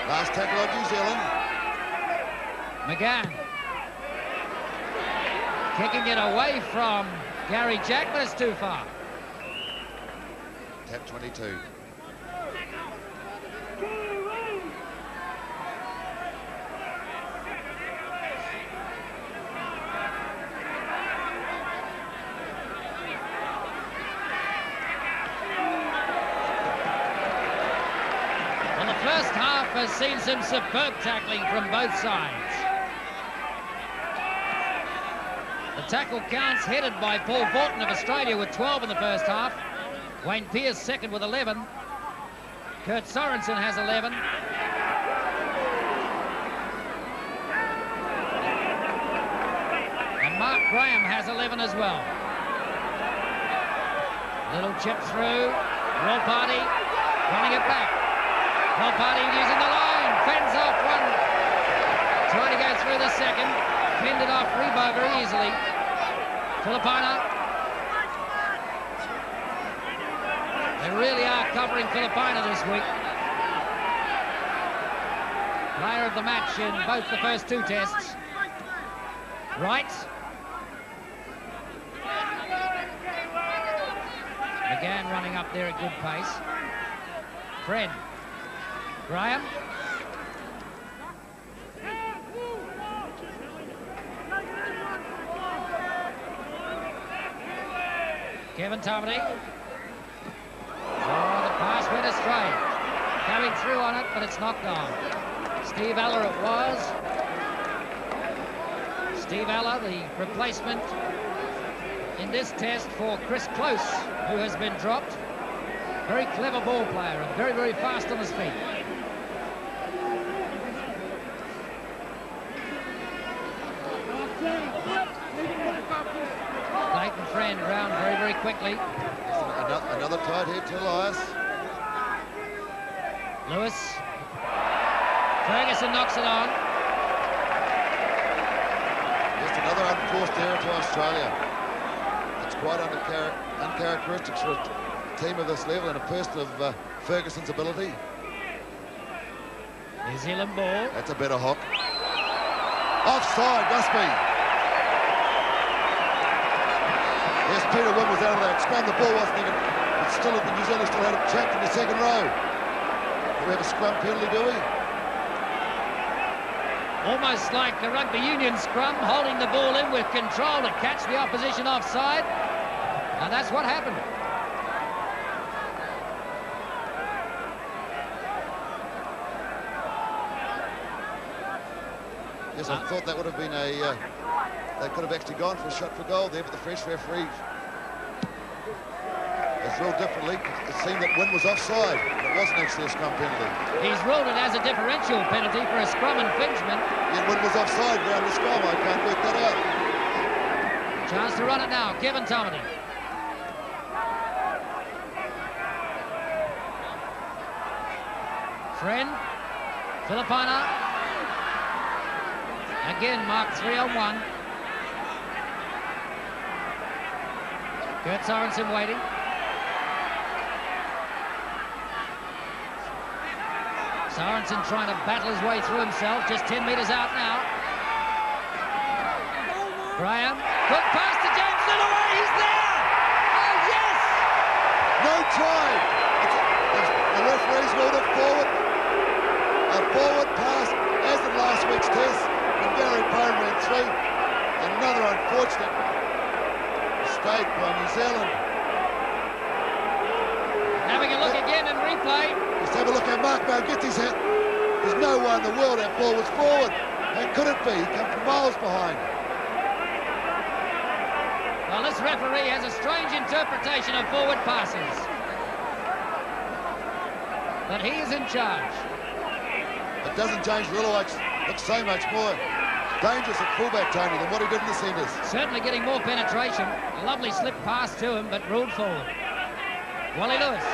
Last tackle on New Zealand. McGann. Kicking it away from Gary Jack, but it's too far. Tap 22. Well, the first half has seen some superb tackling from both sides. The tackle counts headed by Paul Borton of Australia with 12 in the first half. Wayne Pearce second with 11. Kurt Sorensen has 11. And Mark Graham has 11 as well. Little chip through. Rawparty running it back. Rawparty using the line. Fends off one. Trying to go through the second. Fended off Rebo very easily. Filipina. They really are covering Filipina this week. Player of the match in both the first two tests. Wright. McGann running up there at good pace. Fred. Graham. Kevin Tarmody. Oh, the pass went astray. Coming through on it, but it's knocked on. Steve Eller it was. Steve Eller, the replacement in this test for Chris Close, who has been dropped. Very clever ball player and very, very fast on his feet. Clayton Friend round very, very quickly. Another tight hit to Elias. Lewis. Ferguson knocks it on. Just another unforced error to Australia. It's quite uncharacteristic for a team of this level and a person of Ferguson's ability. New Zealand ball. That's a better hook. Offside, must be. Yes, Peter Wynn was out of that scrum. The ball wasn't even... It's still, New Zealand still had it trapped in the second row. Do we have a scrum penalty, do we? Almost like the rugby union scrum, holding the ball in with control to catch the opposition offside. And that's what happened. Yes, I thought that would have been a... they could have actually gone for a shot for goal there, but the French referee has ruled differently. It seemed that Wynn was offside, but it wasn't actually a scrum penalty. He's ruled it as a differential penalty for a scrum infringement. Yeah, Wynn was offside around the scrum. I can't work that out. Chance to run it now. Kevin Tomedy. Friend. Filipina. Again, marked 3 on 1. Kurt Sorensen waiting. Sorensen trying to battle his way through himself, just 10 metres out now. Graham, good pass to James Littaway, he's there! Oh, yes! No try! The referees ruled it forward. A forward pass, as in last week's test, when Gary Payne ran through. Another unfortunate mistake by New Zealand. Having a look again in replay. Let's have a look how Mark Bowe gets his hit. There's no way in the world that ball was forward. How could it be? He came from miles behind. Well, this referee has a strange interpretation of forward passes. But he is in charge. It doesn't change Littaway. Looks so much more dangerous at fullback, Tony, than what he did in the centres. Certainly getting more penetration. A lovely slip pass to him, but ruled forward. Wally Lewis.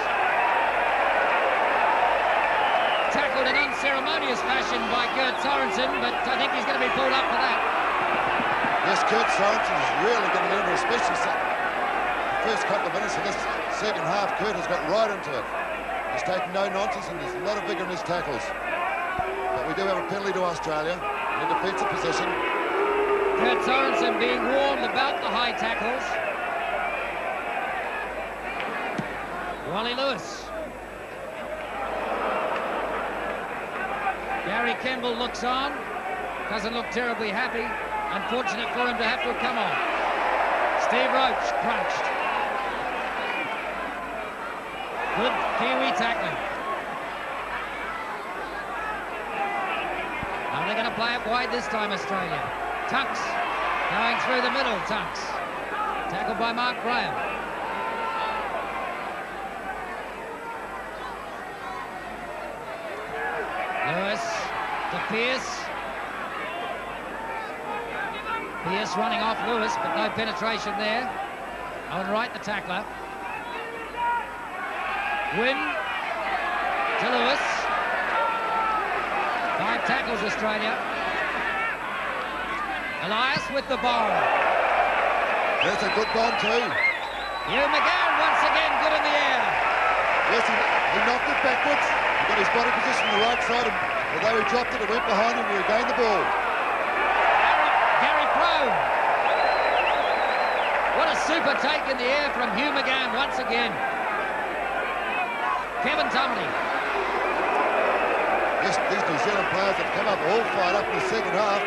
Tackled in unceremonious fashion by Kurt Sorensen, but I think he's going to be pulled up for that. Yes, Kurt Sorensen is really getting into it, especially the first couple of minutes of this second half. Kurt has got right into it. He's taking no nonsense and there's a lot of vigour in his tackles. But we do have a penalty to Australia in a defensive position. Kurt Sorensen being warned about out the high tackles. Wally Lewis. Gary Kemble looks on. Doesn't look terribly happy. Unfortunate for him to have to come on. Steve Roach crunched. Good Kiwi tackling. Now they're going to play it wide this time, Australia. Tunks going through the middle, Tunks. Tackled by Mark Graham. Lewis to Pearce. Pearce running off Lewis, but no penetration there. Owen Wright, the tackler. Wynn to Lewis. 5 tackles, Australia. Elias with the bomb. That's a good bomb too. Hugh McGann once again good in the air. Yes, he knocked it backwards. He got his body position on the right side, and although he dropped it, it went behind him to regain the ball. Gary Prone. What a super take in the air from Hugh McGann once again. Kevin Tumley. Yes, these New Zealand players have come up all fired up in the second half.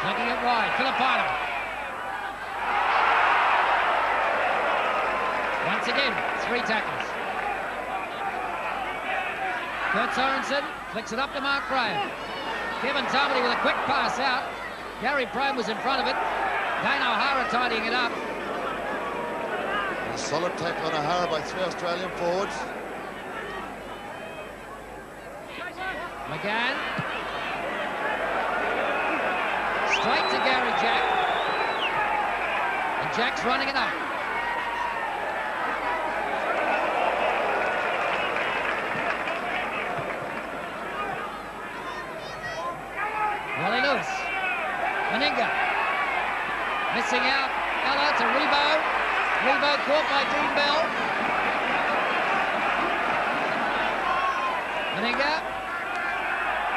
Flicking it wide, Filipino. Once again, 3 tackles. Kurt Sorensen flicks it up to Mark Graham. Kevin Tumley with a quick pass out. Gary Prome was in front of it. Dane O'Hara tidying it up. A solid tackle on O'Hara by 3 Australian forwards. McGann. Straight to Gary Jack. And Jack's running it up. Wally Lewis. Meninga. Missing out. Ella to Rebo. Rebo caught by Dean Bell. Meninga.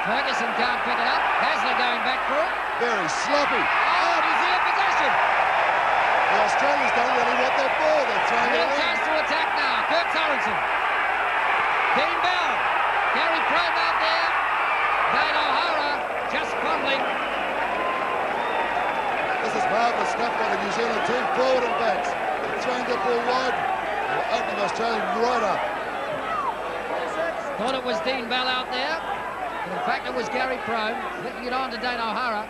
Ferguson can't pick it up. Hasler going back for it. Very sloppy. Oh, New Zealand possession. The Australians don't really want that ball. They're throwing it Real around. chance to attack now. Kurt Sorensen. Dean Bell. Gary Prome out there. Dane O'Hara just fumbling. This is marvellous stuff by the New Zealand team, forward and backs. They're throwing that ball wide. They're opening Australia right up. Thought it was Dean Bell out there. But in fact, it was Gary Prome flicking it on to Dane O'Hara.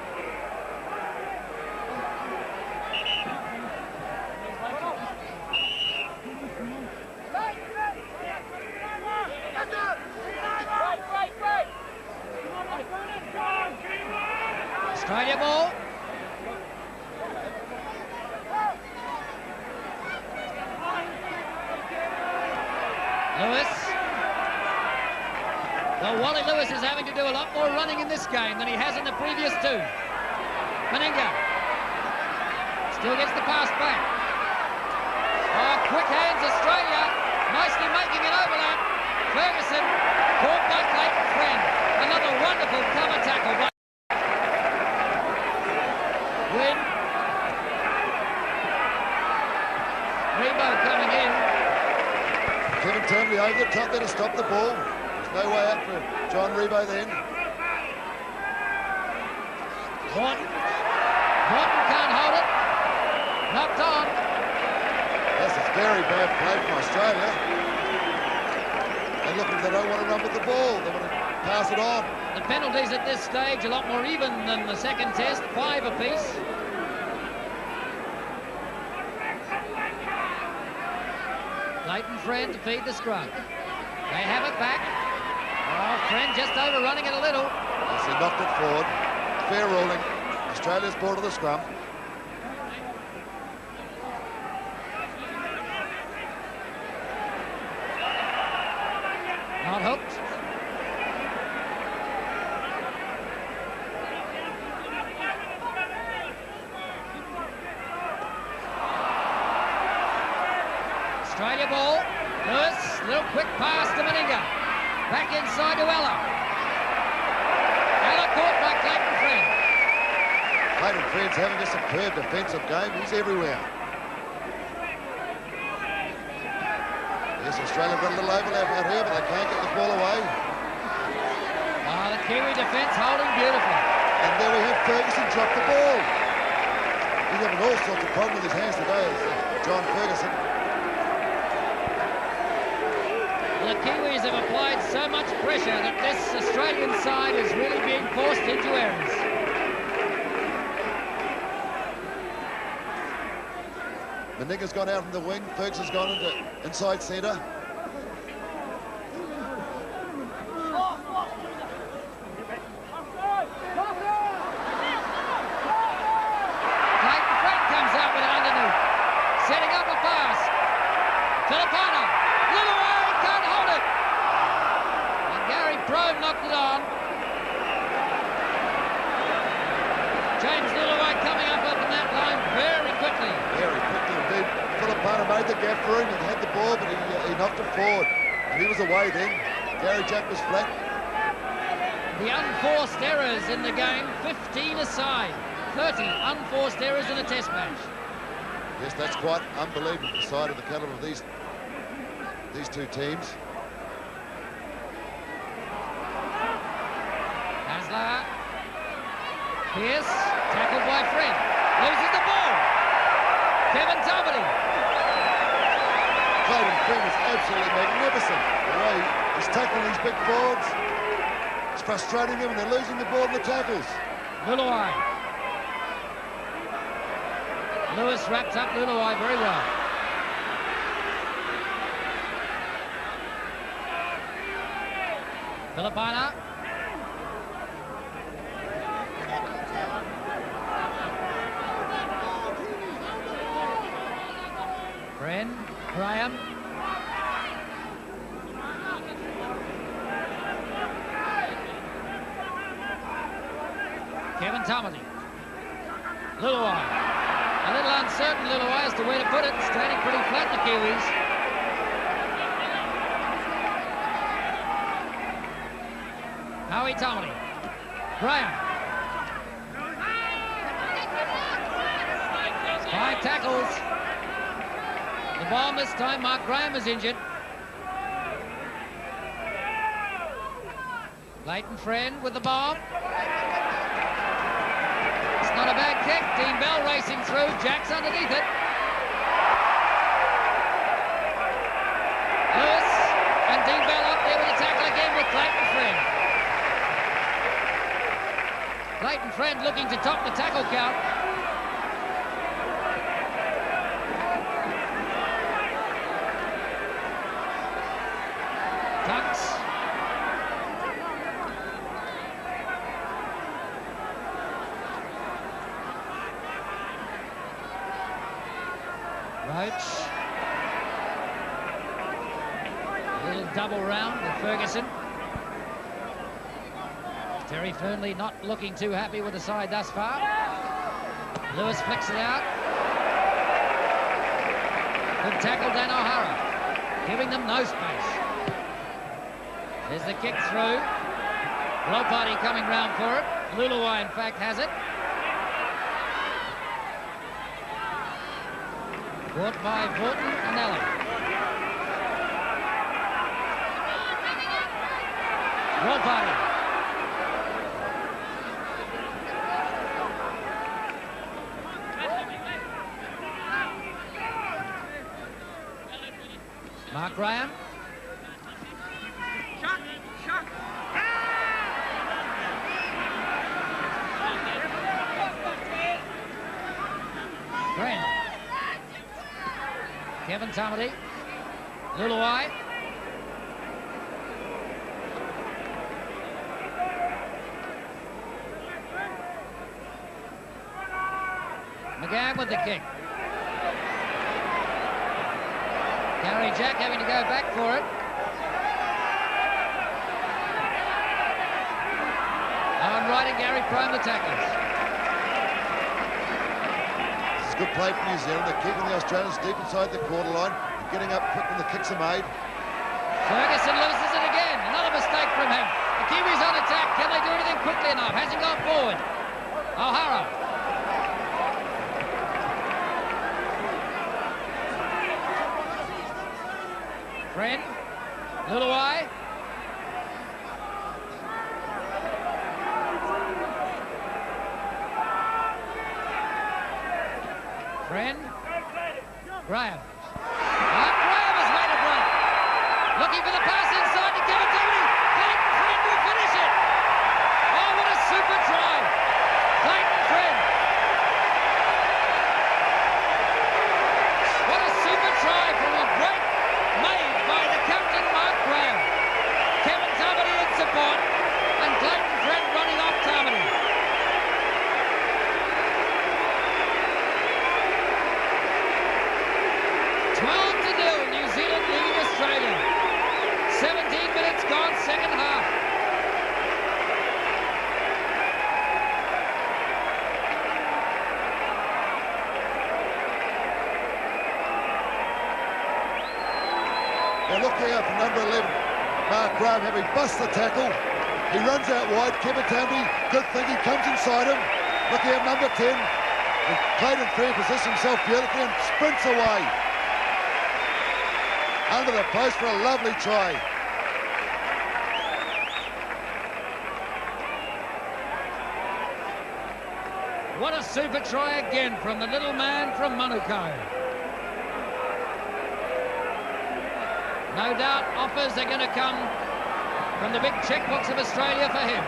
Australia ball. Lewis. Well, Wally Lewis is having to do a lot more running in this game than he has in the previous 2. Meninga. Still gets the pass back. Oh, quick hands, Australia. Nicely making an overlap. Ferguson caught by Clayton Friend. Another wonderful cover tackle by Wynn. Rebo coming in. Kevin Turnbull over the top there to stop the ball. There's no way out for John Rebo then. Morton. Morton can't hold it. Knocked on. This is very bad play from Australia. They look like they don't want to run with the ball. They want to pass it on. The penalties at this stage a lot more even than the second test, 5 apiece. Clayton Friend to feed the scrum. They have it back. Oh, Friend just overrunning it a little. Yes, he knocked it forward. Fair ruling. Australia's ball to the scrum. Not hooked. Australia ball. Lewis, little quick pass to Meninga. Back inside to Ella. Ella caught by Clayton Friend. Clayton Fred's having a superb defensive game. He's everywhere. Yes, Australia got a little overlap out here, but they can't get the ball away. The Kiwi defence holding beautifully. And there we have Ferguson drop the ball. He's having all sorts of problems with his hands today, John Ferguson. The Kiwis have applied so much pressure that this Australian side is really being forced into errors. Meninga's gone out from the wing. Ferguson's gone into inside centre. Clayton Fred comes out with it underneath. Setting up a pass. Filipino. Little away, can't hold it. And Gary Prome knocked it on. James Lillaway coming up on that line very quickly. Very quickly indeed. Filipino made the gap for him. He had the ball, but he knocked it forward. And he was away then. Gary Jack was flat. The unforced errors in the game, 15 aside. 30 unforced errors in a test match. Yes, that's quite unbelievable, the side of the calibre of these two teams. Hasler. Pierce, tackled by Fred. Loses the ball. Kevin Toverty. Clayton Fred is absolutely magnificent. The way he's tackling these big forwards. It's frustrating them and they're losing the ball in the tackles. Lillaway. Lewis wraps up Lillaway very well. Filipina. Bren, Graham. Kevin Tomerty. Lillaway. A little uncertain, Lillaway, as to where to put it. Standing pretty flat, the Kiwis. Howie Tomerty. Graham. 5 tackles. The bomb this time, Mark Graham is injured. Leighton Friend with the bomb. It's not a bad kick. Dean Bell racing through. Jack's underneath it. Lewis and Dean Bell up there with a tackle again with Clayton Friend. Clayton Friend looking to top the tackle count. Tunks. Roach. A little double round with Ferguson. Terry Fernley not looking too happy with the side thus far. Lewis flicks it out. Good tackle, Dan O'Hara, giving them no space. There's the kick through. Lopati coming round for it. Lillaway, in fact, has it. Caught by Vorton and Allen. Lopati. Mark Graham. Graham. Kevin Tomerty. Lillaway. McGann with the kick. Gary Jack having to go back for it. Owen Wright and Gary Prime the tacklers. This is good play from New Zealand. They're keeping the Australians deep inside the quarter line. They're getting up quick when the kicks are made. Ferguson loses it again. Another mistake from him. The Kiwis on attack. Can they do anything quickly enough? Hasn't gone forward. O'Hara. Friend. Luluai. Friend. Graham. Graham has made a break. Looking for the pass inside to Kevin Tammany. Clayton Friend will finish it. Oh, what a super try. Clayton Friend. What a super try from a break made by the captain, Mark Graham. Kevin Tammany in support and Clayton Friend running off Tammany. New Zealand lead Australia. 17 minutes gone, second half. Now look here from number 11, Mark Graham, having bust the tackle. He runs out wide. Kevin Tammany, good thinking, comes inside him. Look here, number 10. And Clayton Friend positions himself beautifully and sprints away. Under the post for a lovely try. What a super try again from the little man from Manukau. No doubt offers are going to come from the big checkbooks of Australia for him.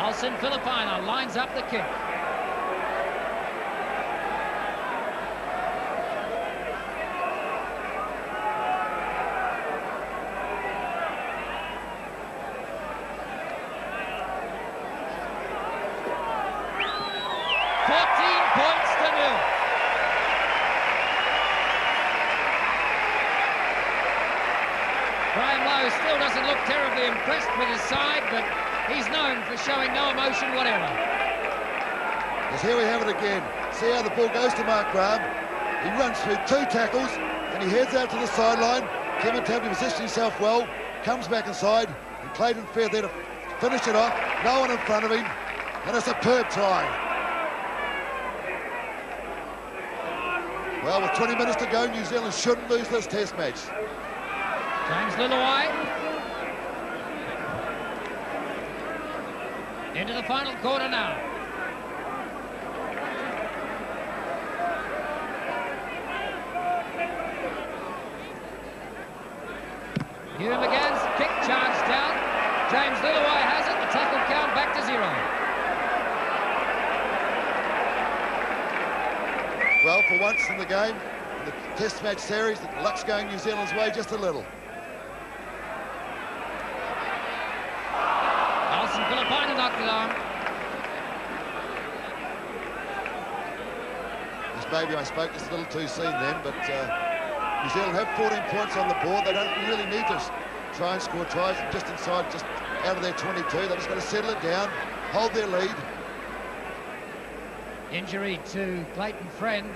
Olsen Filipina lines up the kick. Still doesn't look terribly impressed with his side, but he's known for showing no emotion whatever. Because here we have it again. See how the ball goes to Mark Graham. He runs through 2 tackles and he heads out to the sideline. Kevin Tammany positions himself well, comes back inside, and Clayton Friend there to finish it off. No one in front of him, and a superb try. Well, with 20 minutes to go, New Zealand shouldn't lose this test match. James Luluai into the final quarter now. Hugh McGann's kick charged down. James Luluai has it. The tackle count back to 0. Well, for once in the game, in the test match series, the luck's going New Zealand's way just a little. Filipina knocked it on. This maybe I spoke just a little too soon then, but New Zealand have 14 points on the board. They don't really need to try and score tries just inside, just out of their 22. They've just got to settle it down, hold their lead. Injury to Clayton Friend.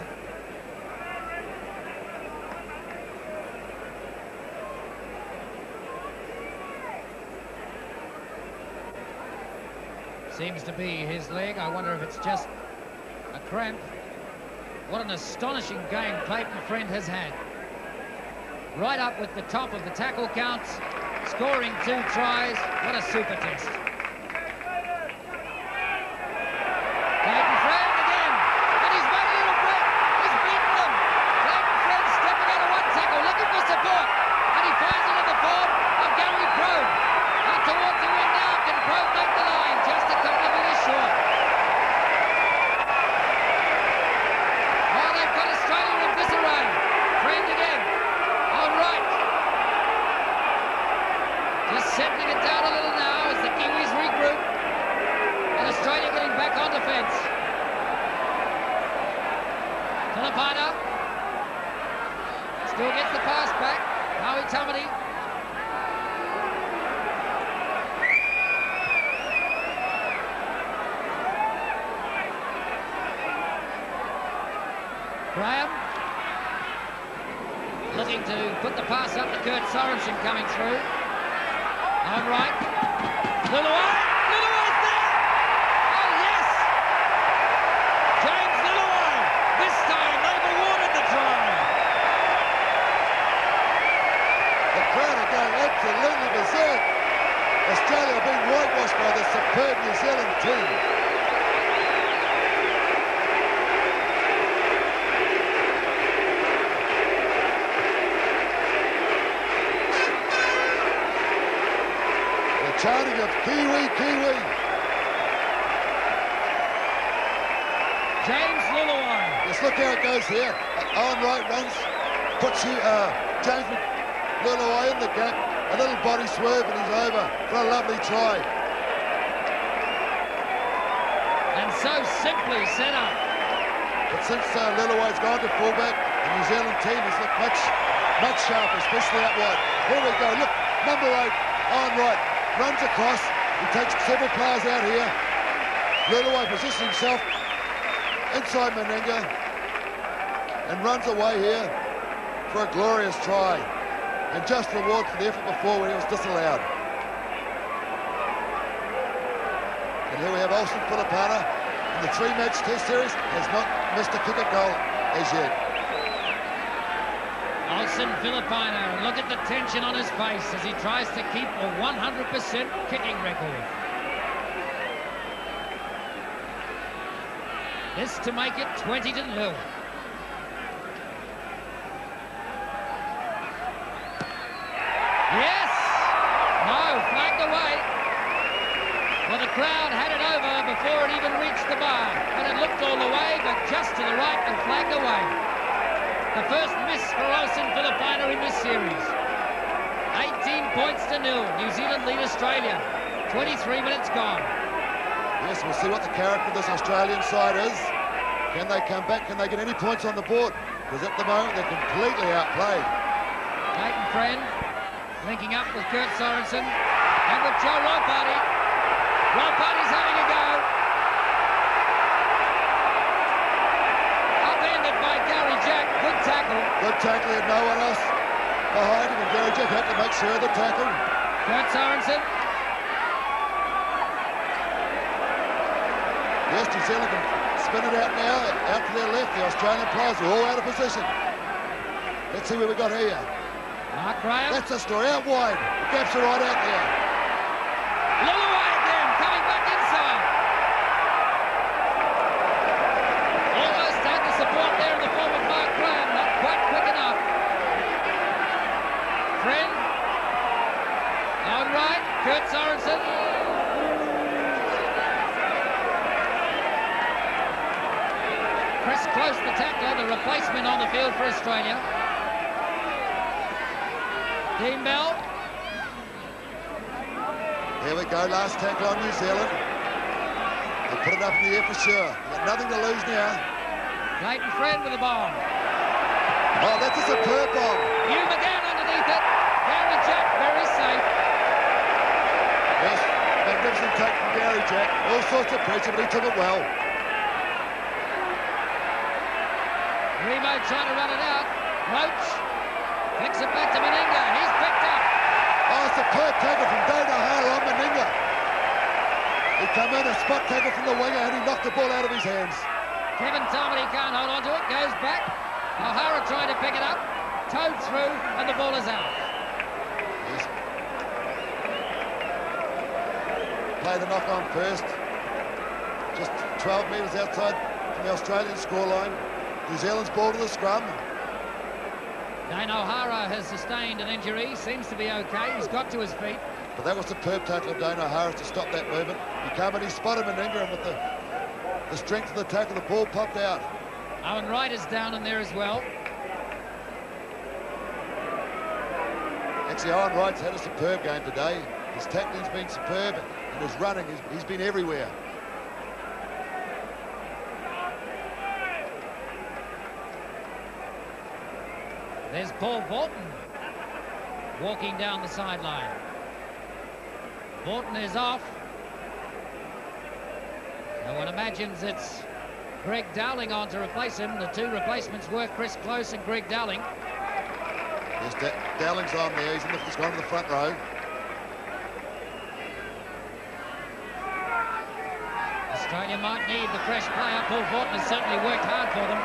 Seems to be his leg. I wonder if it's just a cramp. What an astonishing game Clayton Friend has had. Right up with the top of the tackle counts, scoring 2 tries. What a super test. Clayton Friend again, and he's made a little break. He's beaten them. Clayton Friend stepping out of one tackle, looking for support, and he finds it in the form of Gary Probe. Out towards the wing now. Can Probe make the line? Just a couple of minutes short. Oh, they've got Australia in disarray. Friend again. All right. Just settling it down a little now as the Kiwis regroup. And Australia getting back on defence. Filipina still gets the pass back. Maui Tammany. Graham looking to put the pass up to Kurt Sorensen coming through. On right. Luluai! Luluai's there! Oh, yes! James Luluai! This time they've awarded the try. Australia are being whitewashed by the superb New Zealand team. The chanting of Kiwi, Kiwi. James Luluai. Just look how it goes here. Owen Wright runs, puts James Luluai in the gap. A little body swerve and he's over for a lovely try. And so simply set up. But since Luluai's gone to fullback, the New Zealand team has looked much sharper, especially out wide. Here we go. Look, number 8, Owen Wright runs across. He takes several players out here. Luluai positions himself inside Meninga and runs away here for a glorious try and just reward for the effort before when he was disallowed. And here we have Olsen Filipana in the 3-match test series, has not missed a kick at goal as yet. Olsen Filipino, and look at the tension on his face as he tries to keep a 100% kicking record. This to make it 20-0. Yes! No, flagged away. Well, the crowd had it over before it even reached the bar. And it looked all the way, but just to the right and flagged away. The first miss for Olsen Filipino in this series. 18 points to 0. New Zealand lead Australia. 23 minutes gone. Yes, we'll see what the character of this Australian side is. Can they come back? Can they get any points on the board? Because at the moment, they're completely outplayed. Clayton Friend linking up with Kurt Sorensen and with Joe Ropati. Ropati's having a go. Upended by Gary Jack. Good tackle. Good tackle, and no one else behind him. And Gary Jack had to make sure of the tackle. Kurt Sorensen. Yes, New Zealand can spin it out now, out to their left. The Australian players are all out of position. Let's see what we got here. Mark Graham. That's the story, out wide. The gaps are right out there. Luluai again, coming back inside. Almost had the support there in the form of Mark Graham, not quite quick enough. Friend. Owen Wright, Kurt Sorensen. Chris Close, the tackler, the replacement on the field for Australia. Dean Bell. Here we go, last tackle on New Zealand. They put it up in the air for sure. They've got nothing to lose now. Clayton Friend with the bomb. Oh, that's a superb bomb. Hugh McGann underneath it. Gary Jack, very safe. Yes, magnificent take from Gary Jack. All sorts of pressure, but he took it well. Remo trying to run it out. Roach flicks it back to Meninga. He's picked up. Oh, superb tackle from Dane O'Hara on Meninga. He come in, a spot tackle from the winger, and he knocked the ball out of his hands. Kevin Tomlin can't hold on to it. Goes back. O'Hara trying to pick it up. Towed through, and the ball is out. Yes. Play the knock on first. Just 12 metres outside from the Australian scoreline. New Zealand's ball to the scrum. Dane O'Hara has sustained an injury. Seems to be okay. He's got to his feet. But that was a superb tackle of Dane O'Hara to stop that movement. He came and he spotted Meninga, and with the strength of the tackle, the ball popped out. Owen Wright is down in there as well. Actually, Owen Wright's had a superb game today. His tackling's been superb, and his running, he's been everywhere. There's Paul Borton walking down the sideline. Borton is off. No one imagines it's Greg Dowling on to replace him. The two replacements were Chris Close and Greg Dowling. Yes, Dowling's on there. He's gone to the front row. Australia might need the fresh player. Paul Borton has certainly worked hard for them.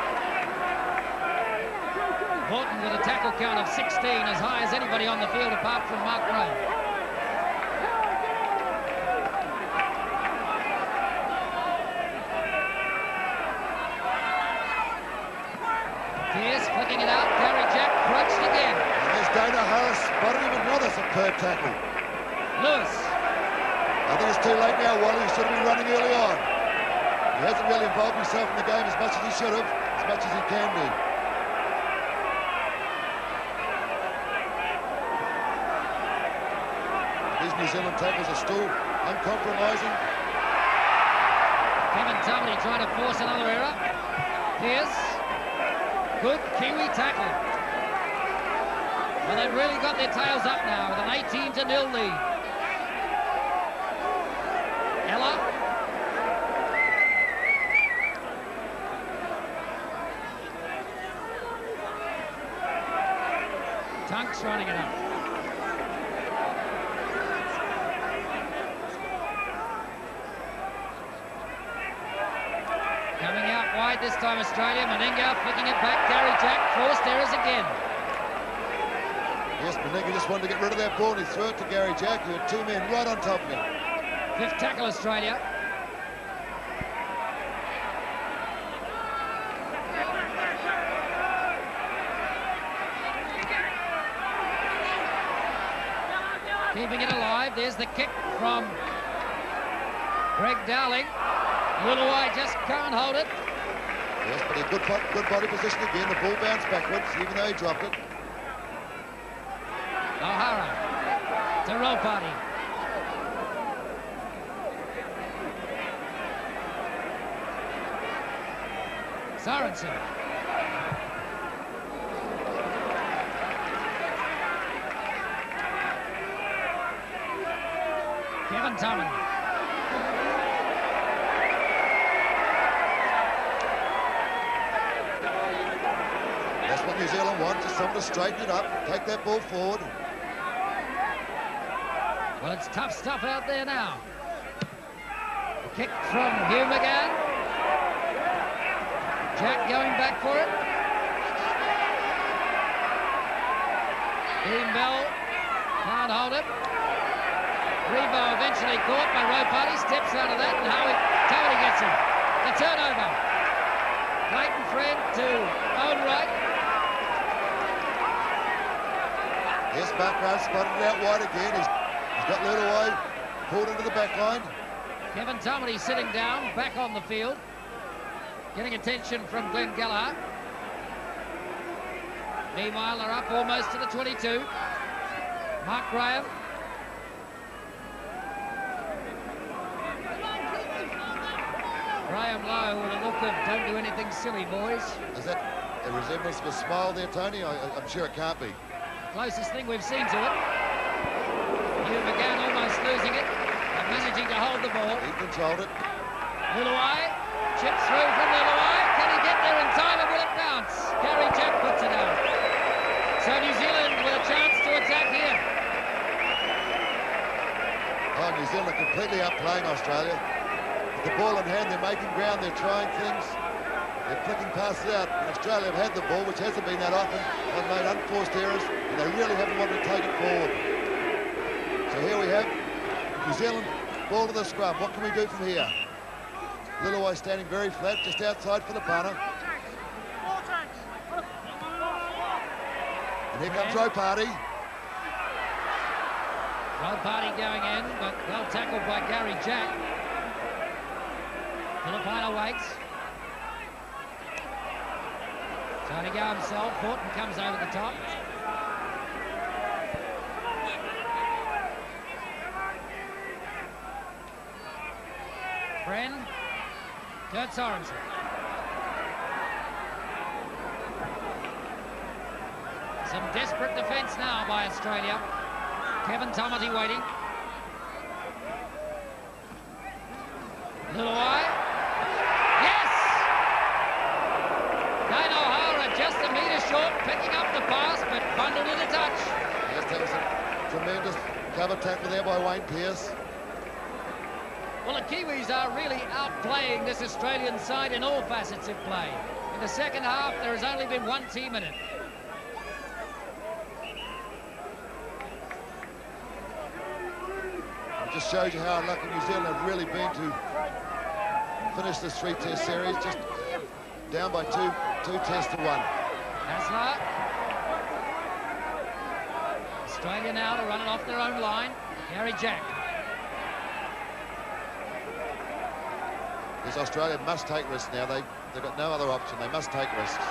Borton with a tackle count of 16, as high as anybody on the field apart from Mark Graham. Pierce flicking it out. Gary Jack crouched again. And there's Dana Harris spotted him another superb tackle. Lewis. I think it's too late now, Wally. He should have been running early on. He hasn't really involved himself in the game as much as he should have, as much as he can do. These New Zealand tackles are still uncompromising. Kevin Tumley trying to force another error. Pierce. Good Kiwi tackle. Well, they've really got their tails up now with an 18-0 lead. Ella. Tunk's running it up. Coming out wide this time, Australia. Meninga flicking it back. Gary Jack forced errors again. Yes, Meninga just wanted to get rid of that ball and he threw it to Gary Jack, who had two men right on top of him. Fifth tackle, Australia. Keeping it alive. There's the kick from Greg Dowling. Luluai just can't hold it. Yes, but a good body position again. The ball bounced backwards, even though he dropped it. O'Hara to Ropati. Sorensen. Kevin Tumley. That's what New Zealand wants, is someone to straighten it up, take that ball forward. Well, it's tough stuff out there now. Kick from Hugh McGann. Jack going back for it. Dean Bell can't hold it. Rebo eventually caught by Ropati, steps out of that, and Tony gets him. The turnover. Clayton Fred to Owen Wright. Yes, Mark spotted it out wide again. He's got Luluai pulled into the back line. Kevin Tumley sitting down, back on the field. Getting attention from Glenn Gallagher. Meanwhile, they're up almost to the 22. Mark Graham. Graham Lowe with a look of don't do anything silly, boys. Is that a resemblance of a smile there, Tony? I'm sure it can't be. Closest thing we've seen to it. Hugh McGann almost losing it, but managing to hold the ball. He controlled it. Luluai, chips through from Luluai. Can he get there in time, or will it bounce? Gary Jack puts it out. So New Zealand with a chance to attack here. Oh, New Zealand are completely outplaying Australia. With the ball in hand, they're making ground, they're trying things. They're flicking passes out. And Australia have had the ball, which hasn't been that often. They've made unforced errors, and they really haven't wanted to take it forward. So here we have New Zealand, ball to the scrum. What can we do from here? Luluai standing very flat, just outside for the punter. And here comes Ropati. Ropati going in, but well tackled by Gary Jack. Filipino waits. Trying to go himself. Horton comes over the top. Friend. Kurt Sorensen. Some desperate defence now by Australia. Kevin Tumley waiting. Luluai. Yes! Dane O'Hara just a metre short, picking up the pass, but bundled in a touch. Yes, that was a tremendous cover tackle there by Wayne Pearce. Well, the Kiwis are really outplaying this Australian side in all facets of play. In the second half, there has only been one team in it. It just shows you how unlucky New Zealand have really been to finish this three-test series, just down by two tests to one. Carlaw. Australia now to run it off their own line. Gary Jack. Yes, Australia must take risks now. They've got no other option. They must take risks.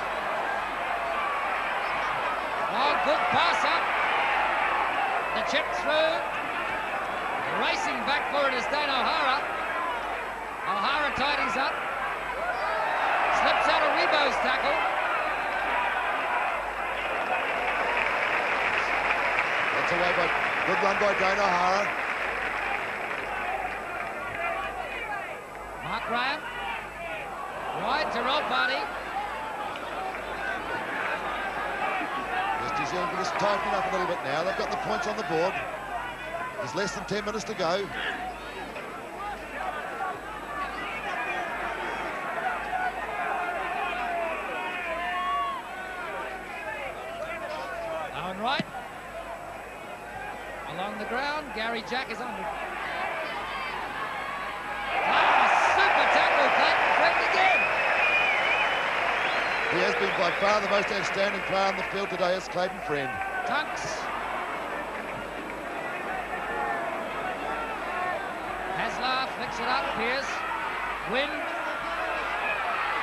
Oh, good pass up. The chip through. Racing back for it is Dane O'Hara. O'Hara tidies up. Slips out of Rebo's tackle. That's away by good run by Dane O'Hara. Mark Graham. Wide to Ropati. Yes, New Zealand can just tighten up a little bit now. They've got the points on the board. There's less than 10 minutes to go. Owen Wright. Along the ground, Gary Jack is under. Super tackle, Clayton Friend again. He has been by far the most outstanding player on the field today is Clayton Friend. Tunks. Carlaw flicks it up, Pearce. Wynn.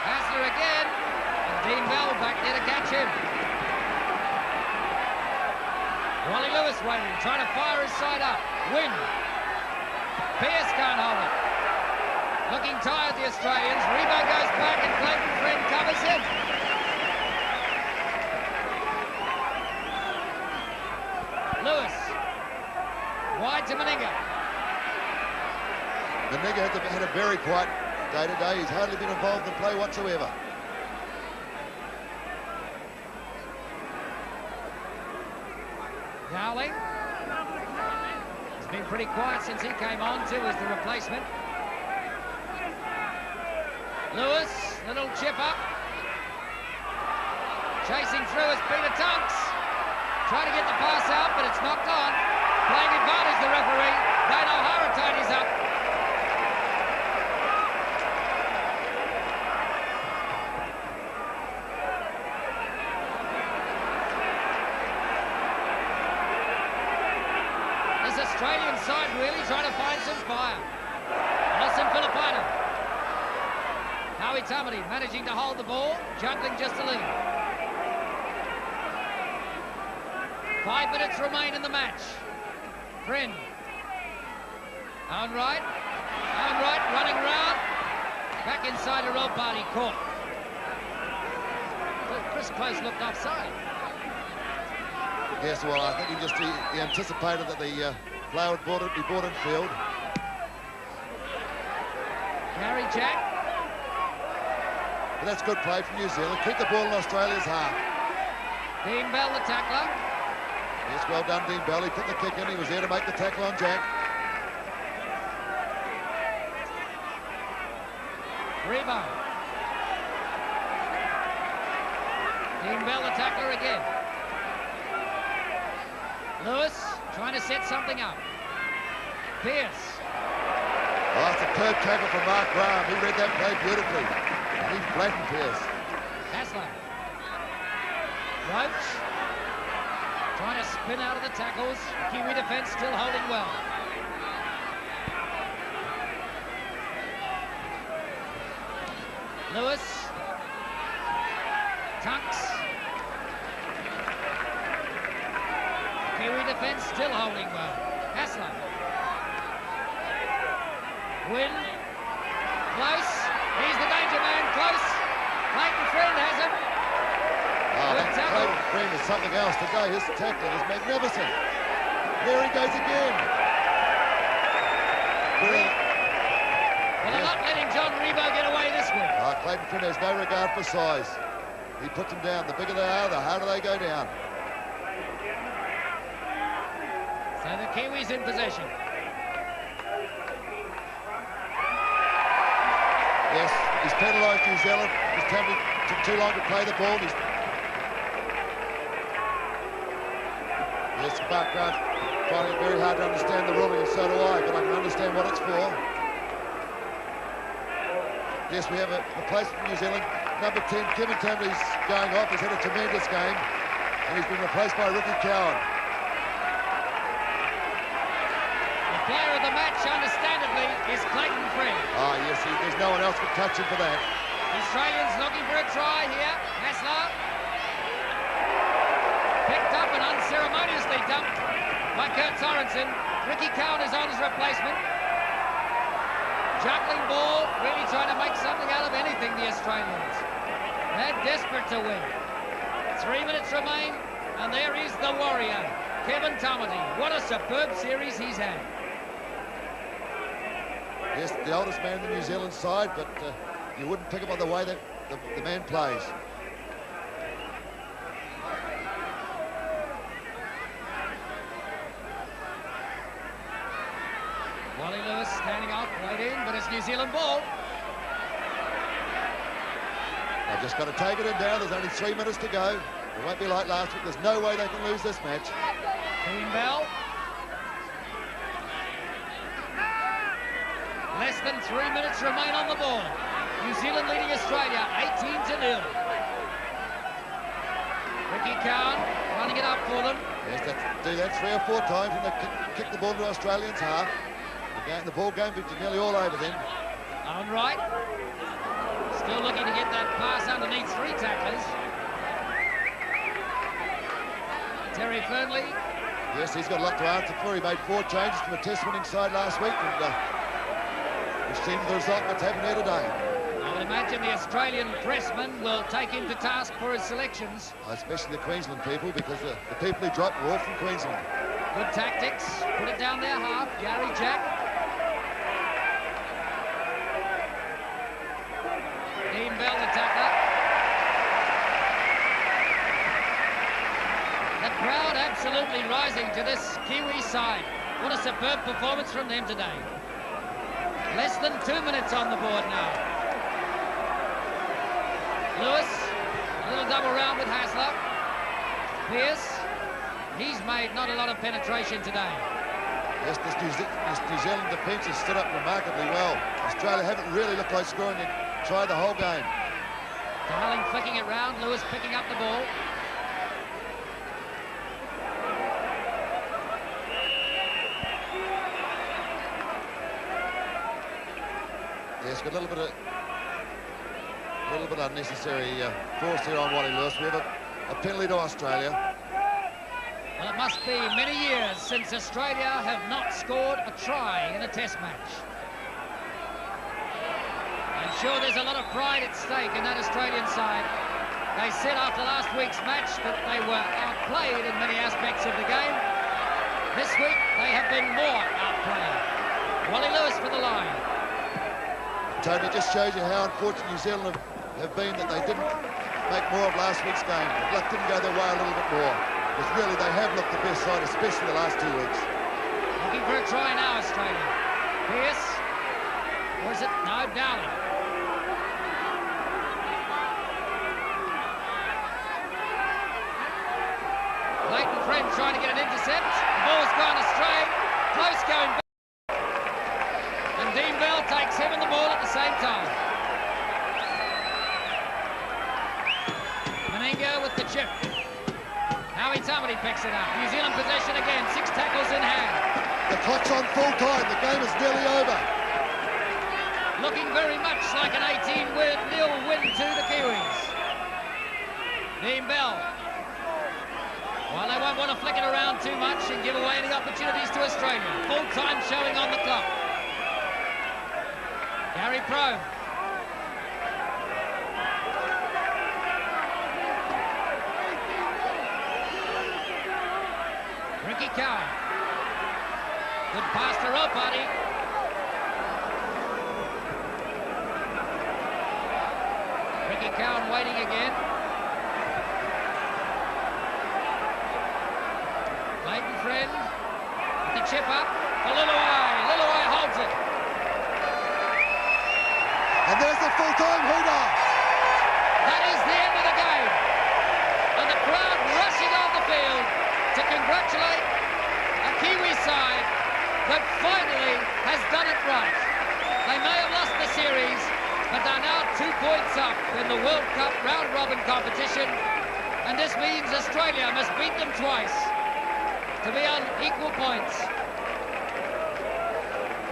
Hasler again. And Dean Bell back there to catch him. Wally Lewis waiting, trying to fire his side up. Wynn. Pearce can't hold it. Looking tired, the Australians. Rebo goes back and Clayton Friend covers him. Lewis. Wide to Meninga. Meninga had a very quiet day today. He's hardly been involved in play whatsoever. Dowling. He's been pretty quiet since he came on too as the replacement. Lewis, little chip up. Chasing through is Peter Tunks. Trying to get the pass out, but it's knocked on. Playing advantage, the referee. Dane O'Hara tidies up. This Australian side really trying to find some fire. Nelson Filipino. Howie Tamati managing to hold the ball, juggling just a little. 5 minutes remain in the match. Friend. Owen Wright. Owen Wright running round. Back inside a Ropati caught. Chris Close looked offside. Yes, well, I think he anticipated that the player would be brought in field. Gary Jack. But that's good play from New Zealand. Keep the ball in Australia's half. Dean Bell, the tackler. Yes, well done, Dean Bell. He put the kick in. He was there to make the tackle on Jack. Rebo. Dean Bell, the tackler again. Lewis trying to set something up. Pearce. Oh, it's a curb tackle from Mark Graham. He read that play beautifully. He flattened Pearce. Carlaw. Roach. Trying to spin out of the tackles. Kiwi defence still holding well. Lewis. Tunks. Kiwi defence still holding well. Carlaw. Wynn. Close. He's the danger man. Close. Clayton Friend has him. Oh, that Clayton Friend is something else today. His tackling is magnificent. There he goes again. Brilliant. Well, they're not letting John Rebo get away this week. Clayton Friend has no regard for size. He puts them down. The bigger they are, the harder they go down. So the Kiwis in possession. Yes, he's penalised New Zealand. He's took too long to play the ball. Yes, Mark Grant finding it very hard to understand the ruling, and so do I, but I can understand what it's for. Yes, we have a replacement for New Zealand. number 10, Kevin Tambly's going off. He's had a tremendous game, and he's been replaced by Ricky Cowan. The player of the match, understandably, is Clayton Friend. Ah, yes, there's no one else could touch him for that. The Australians looking for a try here. Hassler. Picked up and unceremoniously dumped by Kurt Sorensen. Ricky Cowan is on his replacement. Juggling ball, really trying to make something out of anything, the Australians. They're desperate to win. 3 minutes remain, and there is the warrior, Kevin Tamati. What a superb series he's had. Yes, the oldest man in the New Zealand side, but you wouldn't pick him on the way that the man plays. Wally Lewis standing up, waiting, but it's New Zealand ball. They've just got to take it in now. There's only 3 minutes to go. It won't be like last week. There's no way they can lose this match. Dean Bell. Less than 3 minutes remain on the ball. New Zealand leading Australia 18-0. Ricky Cowan running it up for them. Yes, they do that 3 or 4 times and they kick the ball to Australians' half. The ball game is nearly all over then. On right. Still looking to get that pass underneath 3 tacklers. Terry Fernley. Yes, he's got a lot to answer for. He made 4 changes from a test-winning side last week, and we've seen the result that's happened here today. I would imagine the Australian pressmen will take him to task for his selections. Especially the Queensland people, because the people who dropped were all from Queensland. Good tactics. Put it down their half. Gary Jack. Dean Bell, the tackler. The crowd absolutely rising to this Kiwi side. What a superb performance from them today. Less than 2 minutes on the board now. Lewis, a little double round with Hassler. Pearce, he's made not a lot of penetration today. Yes, this New Zealand defence has stood up remarkably well. Australia haven't really looked like scoring it. Tried the whole game. Darling flicking it round, Lewis picking up the ball. Yes, got a little bit unnecessary force here on Wally Lewis. We have a penalty to Australia. Well, it must be many years since Australia have not scored a try in a test match. I'm sure there's a lot of pride at stake in that Australian side. They said after last week's match that they were outplayed in many aspects of the game. This week, they have been more outplayed. Wally Lewis for the line. Tony, just shows you how unfortunate New Zealand have been that they didn't make more of last week's game. The luck didn't go their way a little bit more. Because really, they have looked the best side, especially the last 2 weeks. Looking for a try now, Australia. Pearce. Or is it? No, Dowling. Clayton Friend trying to get an intercept. The ball's gone astray. Close going back. And Dean Bell takes him and the ball at the same time. Meningo with the chip. Howie Tamati picks it up. New Zealand possession again. 6 tackles in hand. The clock's on full time. The game is nearly over. Looking very much like an 18-0 win to the Kiwis. Dean Bell. Well, they won't want to flick it around too much and give away any opportunities to Australia. Full time showing on the clock. Gary Prome. Ricky Cowan. Good pass to Ropati. Ricky Cowan waiting again. Clayton Friend. The chip up. For Liluai. Liluai holds it. And there's the full-time hooter. That is the end of the game. And the crowd rushing on the field to congratulate a Kiwi side that finally has done it right. They may have lost the series, but they're now 2 points up in the World Cup round-robin competition, and this means Australia must beat them twice to be on equal points.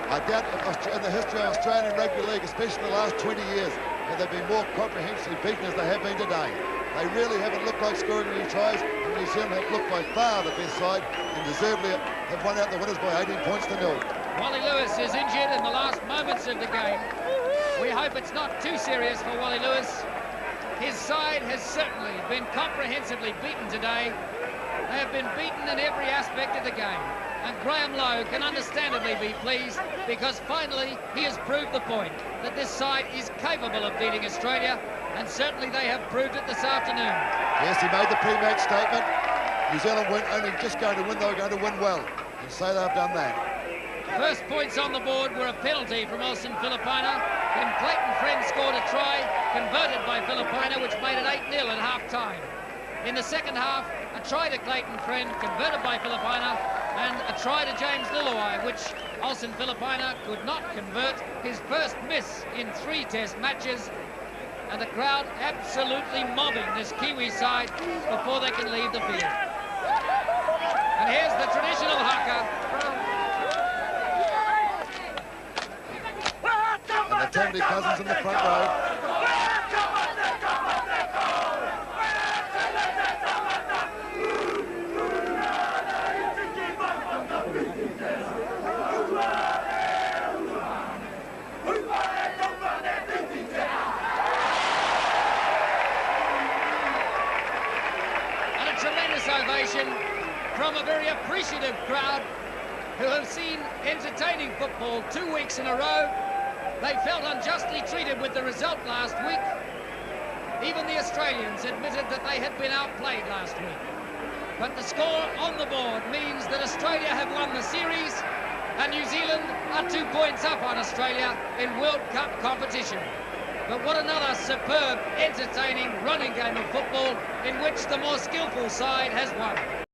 I doubt in the history of Australian Rugby League, especially the last 20 years, that they've been more comprehensively beaten as they have been today. They really haven't looked like scoring any tries, and New Zealand have looked by far the best side and deservedly have won out the winners by 18 points to 0. Wally Lewis is injured in the last moments of the game. We hope it's not too serious for Wally Lewis. His side has certainly been comprehensively beaten today. They have been beaten in every aspect of the game. And Graham Lowe can understandably be pleased because finally he has proved the point that this side is capable of beating Australia, and certainly they have proved it this afternoon. Yes, he made the pre-match statement. New Zealand weren't only just going to win, they were going to win well. And so they've done that. First points on the board were a penalty from Olsen Filipina. Then Clayton Friend scored a try, converted by Filipina, which made it 8-0 at half-time. In the second half, a try to Clayton Friend, converted by Filipina, and a try to James Luluai, which Olsen Filipina could not convert. His first miss in 3 test matches, and the crowd absolutely mobbing this Kiwi side before they can leave the field. And here's the traditional haka. And the Tammany Cousins in the front row. Ovation from a very appreciative crowd who have seen entertaining football 2 weeks in a row. They felt unjustly treated with the result last week. Even the Australians admitted that they had been outplayed last week. But the score on the board means that Australia have won the series and New Zealand are 2 points up on Australia in World Cup competition. But what another superb, entertaining, running game of football in which the more skillful side has won.